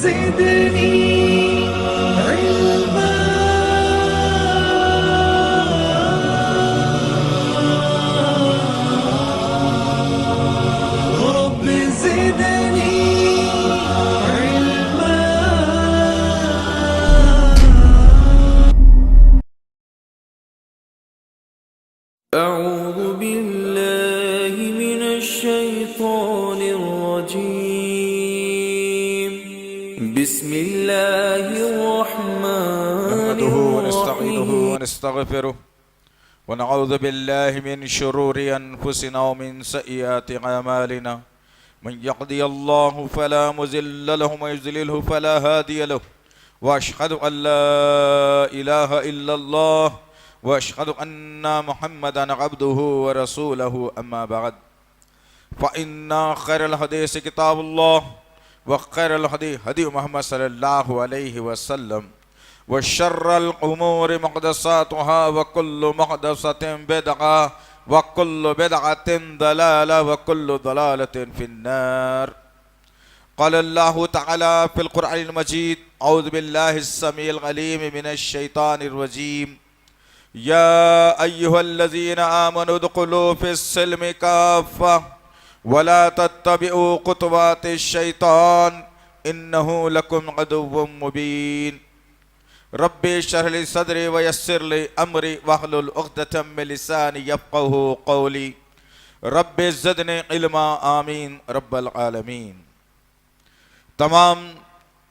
زدني علما رب زدني علما. أعوذ بالله من الشيطان الرجيم. بسم الله الرحمن نحمده ونستعينه الرحيم. ونستغفره ونعوذ بالله من شرور أنفسنا ومن سيئات أعمالنا. من يهدي الله فلا مضل له ومن يضلل فلا هادي له. وأشهد أن لا إله إلا الله وأشهد أن محمدا عبده ورسوله. أما بعد فإن خير الحديث كتاب الله وخير الهدي هدي محمد صلى الله عليه وسلم وشر الأمور محدثاتها وكل محدثة بدعة وكل بدعة ضلالة وكل ضلالة في النار. قال الله تعالى في القرآن المجيد: أعوذ بالله السميع العليم من الشيطان الرجيم. يا أيها الذين آمنوا ادخلوا في السلم كافة ولا تتبعوا خطوات الشيطان إنه لكم عدو مبين. ربي اشرح لي صدري ويسر لي أمري واحلل عقدة من لساني يفقهوا قولي. ربي زدني علما آمين رب العالمین. تمام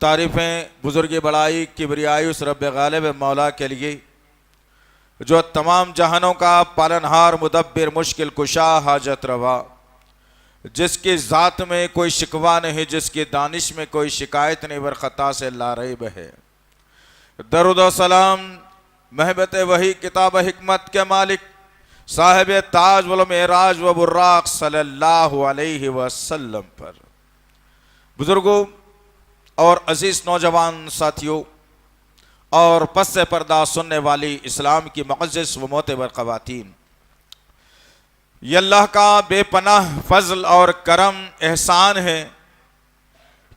تعریفیں بزرگ بڑائی کبریائی اس رب غالب مولا کے لیے جو تمام جہانوں کا پالنہار مدبر مشکل کشا حاجت روا، جس کی ذات میں کوئی شکوہ نہیں، جس کی دانش میں کوئی شکایت نہیں، ور خطا سے لا ریب ہے. درود و سلام محبت وحی کتاب حکمت کے مالک صاحب تاج والمعراج و براق صلی اللہ علیہ وسلم پر. بزرگوں اور عزیز نوجوان ساتھیوں اور پس سے پردہ سننے والی اسلام کی معزز و معتبر خواتین، یہ اللہ کا بے پناہ فضل اور کرم احسان ہے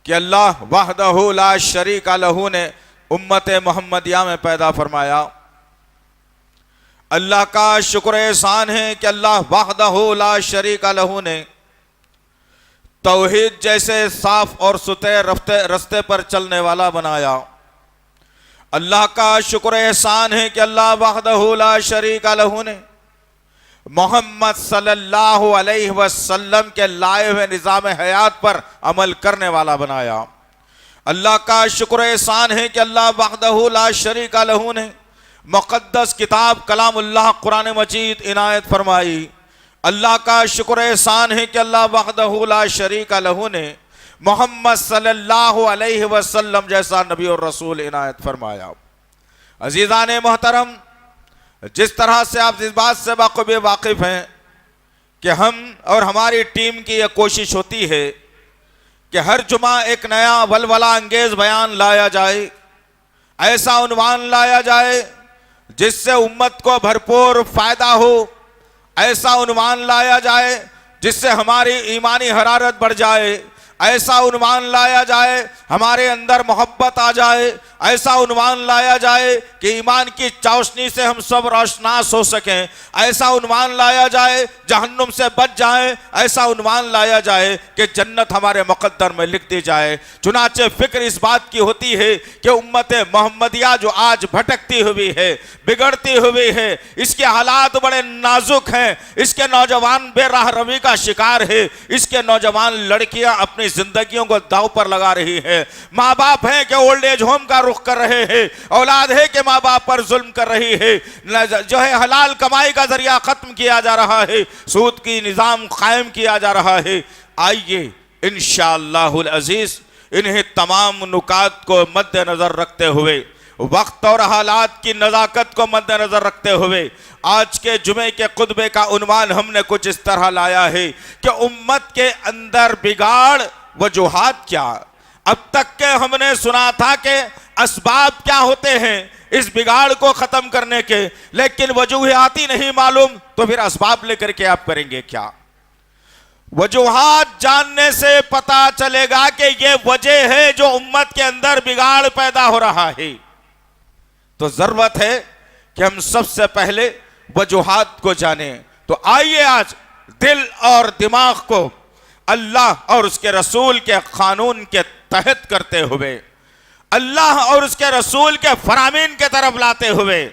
کہ اللہ وحدہ لا شریک لہ نے امت محمدیہ میں پیدا فرمایا. اللہ کا شکر احسان ہے کہ اللہ وحدہ لا شریک لہ نے توحید جیسے صاف اور ستھرے رستے پر چلنے والا بنایا. اللہ کا شکر احسان ہے کہ اللہ وحدہ لا شریک لہ نے محمد صلی اللہ علیہ وسلم کے لائے ہوئے نظام حیات پر عمل کرنے والا بنایا. اللہ کا شکر احسان ہے کہ اللہ وحدہ لا شریک لہ نے مقدس کتاب کلام اللہ قرآن مجید عنایت فرمائی. اللہ کا شکر احسان ہے کہ اللہ وحدہ لا شریک لہ نے محمد صلی اللہ علیہ وسلم جیسا نبی اور رسول عنایت فرمایا. عزیزان محترم، جس طرح سے آپ اس بات سے بخوبی واقف ہیں کہ ہم اور ہماری ٹیم کی یہ کوشش ہوتی ہے کہ ہر جمعہ ایک نیا ولولہ انگیز بیان لایا جائے، ایسا عنوان لایا جائے جس سے امت کو بھرپور فائدہ ہو، ایسا عنوان لایا جائے جس سے ہماری ایمانی حرارت بڑھ جائے، ایسا عنوان لایا جائے ہمارے اندر محبت آ جائے، ایسا عنوان لایا جائے کہ ایمان کی چاشنی سے ہم سب روشناس ہو سکیں، ایسا عنوان لایا جائے جہنم سے بچ جائیں، ایسا عنوان لایا جائے کہ جنت ہمارے مقدر میں لکھ دی جائے. چنانچہ فکر اس بات کی ہوتی ہے کہ امت محمدیہ جو آج بھٹکتی ہوئی ہے، بگڑتی ہوئی ہے، اس کے حالات بڑے نازک ہیں، اس کے نوجوان بے راہ روی کا شکار ہے، اس کے نوجوان لڑکیاں اپنی زندگیوں کو داؤ پر لگا رہی ہے، ماں باپ ہیں کہ اولڈ ایج ہوم کا رخ کر رہے ہیں، اولاد ہے کہ ماں باپ پر ظلم کر رہی ہے، جو ہے حلال کمائی کا ذریعہ ختم کیا جا رہا ہے، سود کی نظام قائم کیا جا رہا ہے. آئیے انشاءاللہ العزیز انہیں تمام نکات کو مد نظر رکھتے ہوئے، وقت اور حالات کی نزاکت کو مد نظر رکھتے ہوئے آج کے جمعے کے خطبے کا عنوان ہم نے کچھ اس طرح لایا ہے کہ امت کے اندر بگاڑ وجوہات کیا. اب تک کہ ہم نے سنا تھا کہ اسباب کیا ہوتے ہیں اس بگاڑ کو ختم کرنے کے، لیکن وجوہاتی نہیں معلوم تو پھر اسباب لے کر کے آپ کریں گے کیا. وجوہات جاننے سے پتا چلے گا کہ یہ وجہ ہے جو امت کے اندر بگاڑ پیدا ہو رہا ہے. تو ضرورت ہے کہ ہم سب سے پہلے وجوہات کو جانیں. تو آئیے آج دل اور دماغ کو اللہ اور اس کے رسول کے قانون کے تحت کرتے ہوئے، اللہ اور اس کے رسول کے فرامین کے طرف لاتے ہوئے،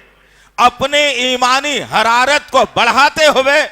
اپنی ایمانی حرارت کو بڑھاتے ہوئے،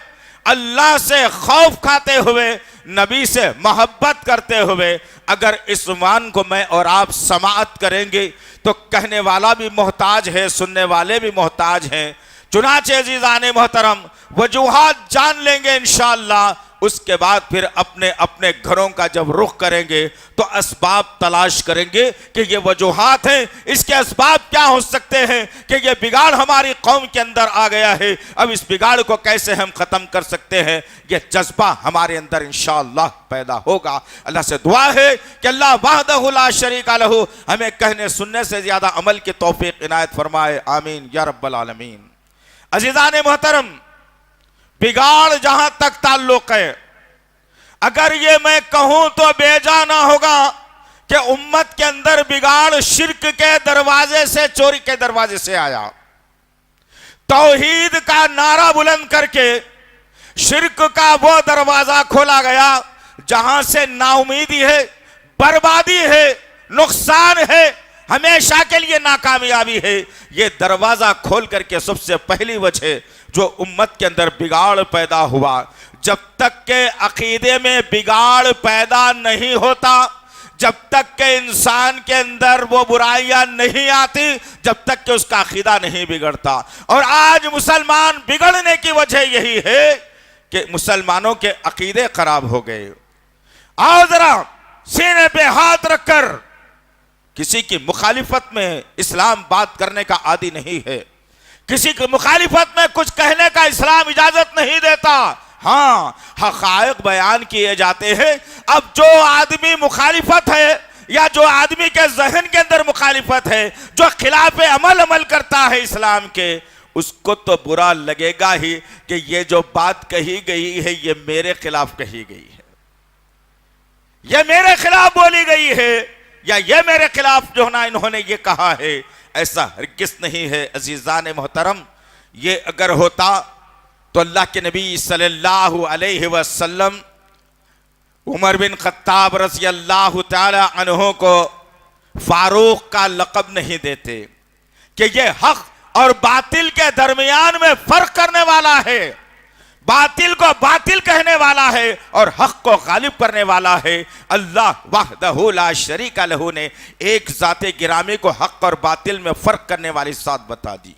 اللہ سے خوف کھاتے ہوئے، نبی سے محبت کرتے ہوئے اگر اس عنوان کو میں اور آپ سماعت کریں گے تو کہنے والا بھی محتاج ہے، سننے والے بھی محتاج ہیں. چنانچہ عزیزان محترم وجوہات جان لیں گے انشاءاللہ. اس کے بعد پھر اپنے اپنے گھروں کا جب رخ کریں گے تو اسباب تلاش کریں گے کہ یہ وجوہات ہیں، اس کے اسباب کیا ہو سکتے ہیں کہ یہ بگاڑ ہماری قوم کے اندر آ گیا ہے، اب اس بگاڑ کو کیسے ہم ختم کر سکتے ہیں. یہ جذبہ ہمارے اندر انشاءاللہ پیدا ہوگا. اللہ سے دعا ہے کہ اللہ وحدہ لا شریک لہ ہمیں کہنے سننے سے زیادہ عمل کی توفیق عنایت فرمائے. آمین یا رب العالمین. عزیزان محترم، بگاڑ جہاں تک تعلق ہے، اگر یہ میں کہوں تو بے جا نہ ہوگا کہ امت کے اندر بگاڑ شرک کے دروازے سے، چوری کے دروازے سے آیا. توحید کا نعرہ بلند کر کے شرک کا وہ دروازہ کھولا گیا جہاں سے نا امیدی ہے، بربادی ہے، نقصان ہے، ہمیشہ کے لیے ناکامیابی ہے. یہ دروازہ کھول کر کے سب سے پہلی وجہ جو امت کے اندر بگاڑ پیدا ہوا، جب تک کہ عقیدے میں بگاڑ پیدا نہیں ہوتا، جب تک کہ انسان کے اندر وہ برائیاں نہیں آتی، جب تک کہ اس کا عقیدہ نہیں بگڑتا. اور آج مسلمان بگڑنے کی وجہ یہی ہے کہ مسلمانوں کے عقیدے خراب ہو گئے. آؤ ذرا سینے پہ ہاتھ رکھ کر، کسی کی مخالفت میں اسلام بات کرنے کا عادی نہیں ہے، کسی کی مخالفت میں کچھ کہنے کا اسلام اجازت نہیں دیتا. ہاں، حقائق بیان کیے جاتے ہیں. اب جو آدمی مخالفت ہے یا جو آدمی کے ذہن کے اندر مخالفت ہے، جو خلاف عمل کرتا ہے اسلام کے، اس کو تو برا لگے گا ہی کہ یہ جو بات کہی گئی ہے یہ میرے خلاف کہی گئی ہے، یہ میرے خلاف بولی گئی ہے، یا یہ میرے خلاف جو نا انہوں نے یہ کہا ہے. ایسا ہرگز نہیں ہے عزیزان محترم. یہ اگر ہوتا تو اللہ کے نبی صلی اللہ علیہ وسلم عمر بن خطاب رضی اللہ تعالی عنہ کو فاروق کا لقب نہیں دیتے کہ یہ حق اور باطل کے درمیان میں فرق کرنے والا ہے، باطل کو باطل کہنے والا ہے اور حق کو غالب کرنے والا ہے. اللہ وحدہ لا شریک لہ نے ایک ذات گرامی کو حق اور باطل میں فرق کرنے والی ذات بتا دی.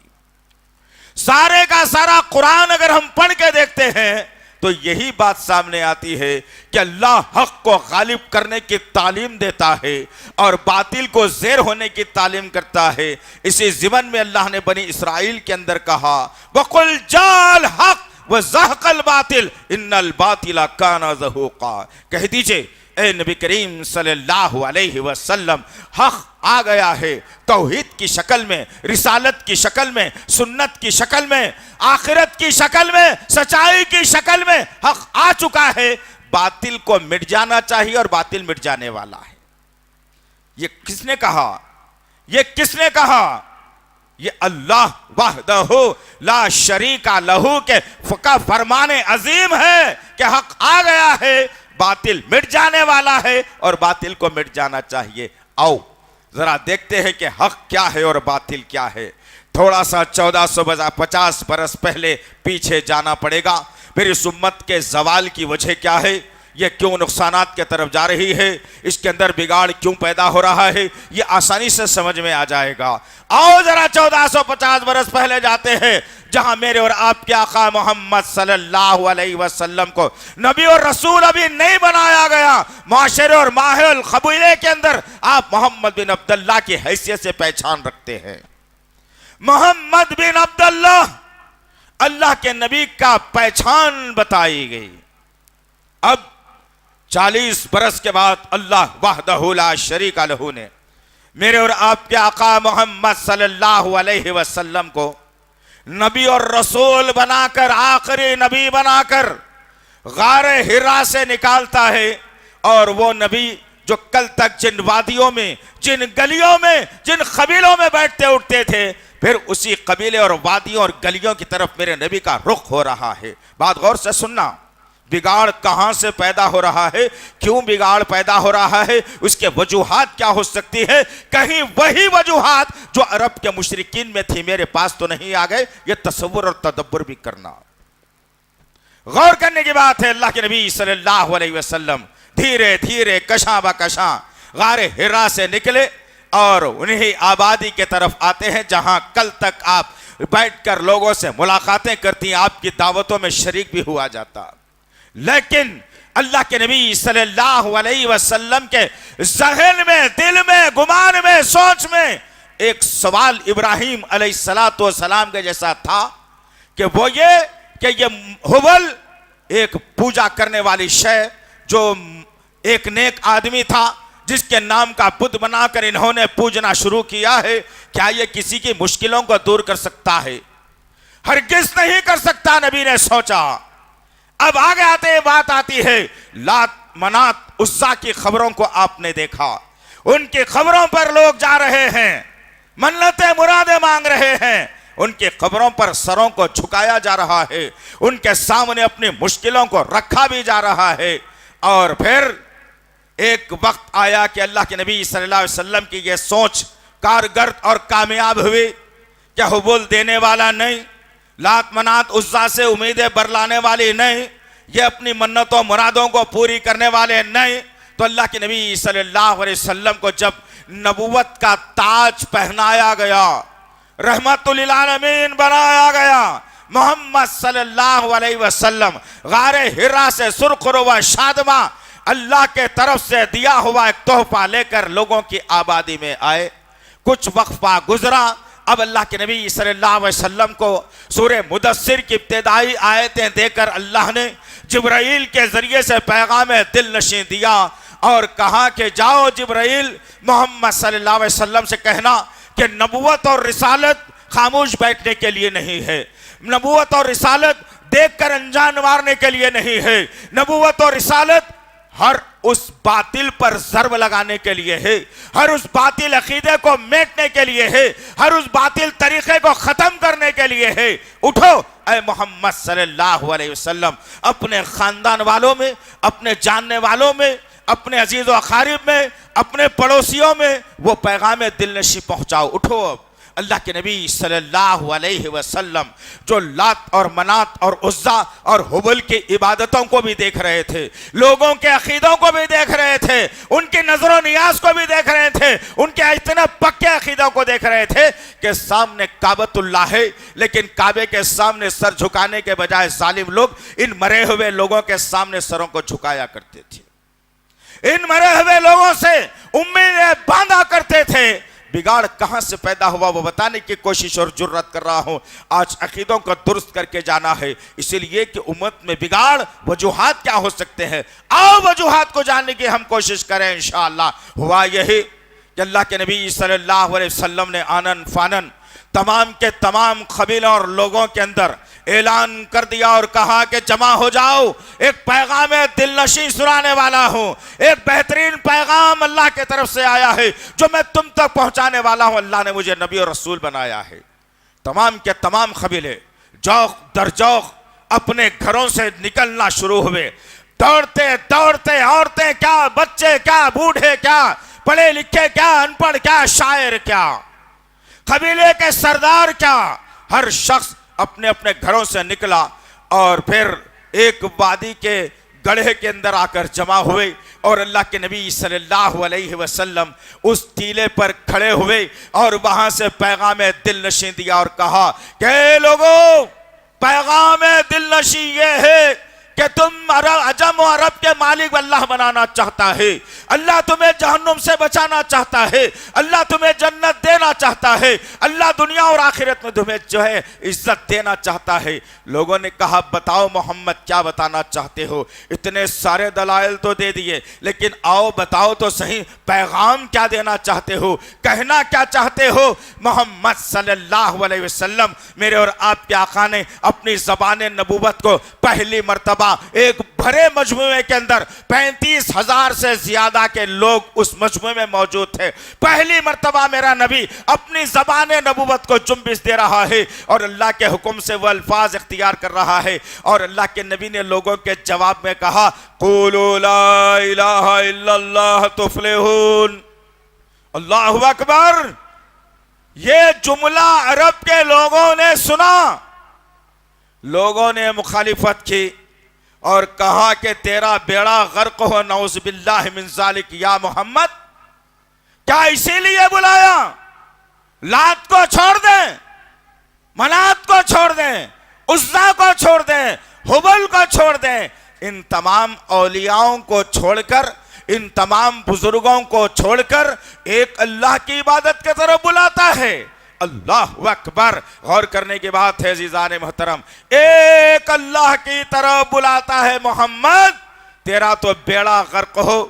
سارے کا سارا قرآن اگر ہم پڑھ کے دیکھتے ہیں تو یہی بات سامنے آتی ہے کہ اللہ حق کو غالب کرنے کی تعلیم دیتا ہے اور باطل کو زیر ہونے کی تعلیم کرتا ہے. اسی ضمن میں اللہ نے بنی اسرائیل کے اندر کہا وَقُلْ جَاءَ الْحَقُّ وَزَهَقَ الْبَاطِلُ إِنَّ الْبَاطِلَ كَانَ زَهُوقًا. کہہ دیجئے اے نبی کریم صلی اللہ علیہ وسلم، حق آ گیا ہے توحید کی شکل میں، رسالت کی شکل میں، سنت کی شکل میں، آخرت کی شکل میں، سچائی کی شکل میں حق آ چکا ہے. باطل کو مٹ جانا چاہیے اور باطل مٹ جانے والا ہے. یہ کس نے کہا؟ یہ کس نے کہا؟ یہ اللہ وحدہ لا شریک لہ کے فرمان عظیم ہے کہ حق آ گیا ہے، باطل مٹ جانے والا ہے اور باطل کو مٹ جانا چاہیے. آؤ ذرا دیکھتے ہیں کہ حق کیا ہے اور باطل کیا ہے. تھوڑا سا 1450 برس پہلے پیچھے جانا پڑے گا. پھر اس امت کے زوال کی وجہ کیا ہے، یہ کیوں نقصانات کے طرف جا رہی ہے، اس کے اندر بگاڑ کیوں پیدا ہو رہا ہے، یہ آسانی سے سمجھ میں آ جائے گا. آؤ ذرا 1450 برس پہلے جاتے ہیں، جہاں میرے اور آپ کے آقا محمد صلی اللہ علیہ وسلم کو نبی اور رسول ابھی نہیں بنایا گیا. معاشرے اور ماحول قبیلے کے اندر آپ محمد بن عبداللہ کی حیثیت سے پہچان رکھتے ہیں. محمد بن عبداللہ اللہ کے نبی کا پہچان بتائی گئی. اب 40 برس کے بعد اللہ وحدہ لا شریک لہ نے میرے اور آپ کے آقا محمد صلی اللہ علیہ وسلم کو نبی اور رسول بنا کر، آخری نبی بنا کر غار ہرا سے نکالتا ہے، اور وہ نبی جو کل تک جن وادیوں میں، جن گلیوں میں، جن قبیلوں میں بیٹھتے اٹھتے تھے، پھر اسی قبیلے اور وادیوں اور گلیوں کی طرف میرے نبی کا رخ ہو رہا ہے۔ بات غور سے سننا، بگاڑ کہاں سے پیدا ہو رہا ہے، کیوں بگاڑ پیدا ہو رہا ہے، اس کے وجوہات کیا ہو سکتی ہے؟ کہیں وہی وجوہات جو عرب کے مشرکین میں تھی میرے پاس تو نہیں آ گئے؟ یہ تصور اور تدبر بھی کرنا، غور کرنے کی بات ہے۔ اللہ کے نبی صلی اللہ علیہ وسلم دھیرے دھیرے کشاں با کشاں غار ہرا سے نکلے اور انہی آبادی کے طرف آتے ہیں جہاں کل تک آپ بیٹھ کر لوگوں سے ملاقاتیں کرتی ہیں، آپ کی دعوتوں میں شریک بھی ہوا جاتا۔ لیکن اللہ کے نبی صلی اللہ علیہ وسلم کے ذہن میں، دل میں، گمان میں، سوچ میں ایک سوال ابراہیم علیہ السلام کے جیسا تھا کہ وہ یہ کہ یہ ہبل ایک پوجا کرنے والی شے، جو ایک نیک آدمی تھا جس کے نام کا بت بنا کر انہوں نے پوجنا شروع کیا ہے، کیا یہ کسی کی مشکلوں کو دور کر سکتا ہے؟ ہرگز نہیں کر سکتا، نبی نے سوچا۔ اب آگے آتے بات آتی ہے لات منات عزا کی خبروں کو آپ نے دیکھا، ان کی خبروں پر لوگ جا رہے ہیں، منتیں مرادیں مانگ رہے ہیں، ان کی خبروں پر سروں کو جھکایا جا رہا ہے، ان کے سامنے اپنی مشکلوں کو رکھا بھی جا رہا ہے۔ اور پھر ایک وقت آیا کہ اللہ کے نبی صلی اللہ علیہ وسلم کی یہ سوچ کارگر اور کامیاب ہوئی کہ حبول دینے والا نہیں، لات منات عزا سے امیدیں برلانے والی نہیں، یہ اپنی منتوں مرادوں کو پوری کرنے والے نہیں۔ تو اللہ کے نبی صلی اللہ علیہ وسلم کو جب نبوت کا تاج پہنایا گیا، رحمت للعالمین بنایا گیا، محمد صلی اللہ علیہ وسلم غار ہرا سے سرخرو و شادمہ اللہ کے طرف سے دیا ہوا ایک تحفہ لے کر لوگوں کی آبادی میں آئے۔ کچھ وقفہ گزرا، اب اللہ کے نبی صلی اللہ علیہ وسلم کو سورہ مدثر کی ابتدائی آیتیں دے کر اللہ نے جبرائیل کے ذریعے سے پیغام دل نشیں دیا اور کہا کہ جاؤ جبرائیل، محمد صلی اللہ علیہ وسلم سے کہنا کہ نبوت اور رسالت خاموش بیٹھنے کے لیے نہیں ہے، نبوت اور رسالت دیکھ کر انجان مارنے کے لیے نہیں ہے، نبوت اور رسالت ہر اس باطل پر ضرب لگانے کے لیے ہے، ہر اس باطل عقیدے کو میٹنے کے لیے ہے، ہر اس باطل طریقے کو ختم کرنے کے لیے ہے۔ اٹھو اے محمد صلی اللہ علیہ وسلم، اپنے خاندان والوں میں، اپنے جاننے والوں میں، اپنے عزیز و اقارب میں، اپنے پڑوسیوں میں وہ پیغام دل نشی پہنچاؤ۔ اٹھو اب اللہ کے نبی صلی اللہ علیہ وسلم جو لات اور منات اور عزا اور حبل کی عبادتوں کو بھی دیکھ رہے تھے، لوگوں کے عقیدوں کو بھی دیکھ رہے تھے، ان کی نظر و نیاز کو بھی دیکھ رہے تھے، ان کے اتنے پکے عقیدوں کو دیکھ رہے تھے کہ سامنے کعبۃ اللہ ہے، لیکن کعبے کے سامنے سر جھکانے کے بجائے ظالم لوگ ان مرے ہوئے لوگوں کے سامنے سروں کو جھکایا کرتے تھے، ان مرے ہوئے لوگوں سے امیدیں باندھا کرتے تھے۔ بگاڑ کہاں سے پیدا ہوا وہ بتانے کی کوشش اور جرات کر رہا ہوں۔ آج عقیدوں کو درست کر کے جانا ہے، اسی لیے کہ امت میں بگاڑ وجوہات کیا ہو سکتے ہیں، آؤ وجوہات کو جاننے کی ہم کوشش کریں انشاءاللہ۔ ہوا یہی کہ اللہ کے نبی صلی اللہ علیہ وسلم نے آنن فانن تمام کے تمام قبیلوں اور لوگوں کے اندر اعلان کر دیا اور کہا کہ جمع ہو جاؤ، ایک پیغام دل نشیں سنانے والا ہوں، ایک بہترین پیغام اللہ کے طرف سے آیا ہے جو میں تم تک پہنچانے والا ہوں۔ اللہ نے مجھے نبی اور رسول بنایا ہے۔ تمام کے تمام قبیلے جوق در جوق اپنے گھروں سے نکلنا شروع ہوئے، دوڑتے دوڑتے، عورتیں کیا، بچے کیا، بوڑھے کیا، پڑھے لکھے کیا، ان پڑھ کیا، شاعر کیا، قبیلے کے سردار کیا، ہر شخص اپنے اپنے گھروں سے نکلا اور پھر ایک وادی کے گڑھے کے اندر آ کر جمع ہوئے اور اللہ کے نبی صلی اللہ علیہ وسلم اس ٹیلے پر کھڑے ہوئے اور وہاں سے پیغام دل نشیں دیا اور کہا کہ لوگوں، پیغام دل نشیں یہ ہے کہ تم عجم و عرب کے مالک اللہ بنانا چاہتا ہے، اللہ تمہیں جہنم سے بچانا چاہتا ہے، اللہ تمہیں جنت دینا چاہتا ہے، اللہ دنیا اور آخرت میں تمہیں جو ہے عزت دینا چاہتا ہے۔ لوگوں نے کہا بتاؤ محمد کیا بتانا چاہتے ہو؟ اتنے سارے دلائل تو دے دیے، لیکن آؤ بتاؤ تو صحیح پیغام کیا دینا چاہتے ہو، کہنا کیا چاہتے ہو؟ محمد صلی اللہ علیہ وسلم میرے اور آپ کے آقا نے اپنی زبان نبوت کو پہلی مرتبہ مرتبہ ایک بھرے مجموعے کے اندر 35,000 سے زیادہ کے لوگ اس مجموعے میں موجود تھے. پہلی مرتبہ میرا نبی اپنی زبان نبوت کو جنبش دے رہا ہے اور اللہ کے حکم سے وہ الفاظ اختیار کر رہا ہے. اور اللہ کے نبی نے لوگوں کے جواب میں کہا قولوا لا الہ الا اللہ تفلحون. اللہ اکبر. یہ جملہ عرب کے لوگوں نے سنا, لوگوں نے مخالفت کی اور کہا کہ تیرا بیڑا غرق ہو نعوذ باللہ من ذالک یا محمد. کیا اسی لیے بلایا؟ لات کو چھوڑ دیں, منات کو چھوڑ دیں, عزا کو چھوڑ دیں, حبل کو چھوڑ دیں. ان تمام اولیاؤں کو چھوڑ کر, ان تمام بزرگوں کو چھوڑ کر ایک اللہ کی عبادت کی طرف بلاتا ہے. اللہ اکبر. غور کرنے کی بات ہے عزیزان محترم, ایک اللہ کی طرف بلاتا ہے محمد. تیرا تو بیڑا غرق ہو.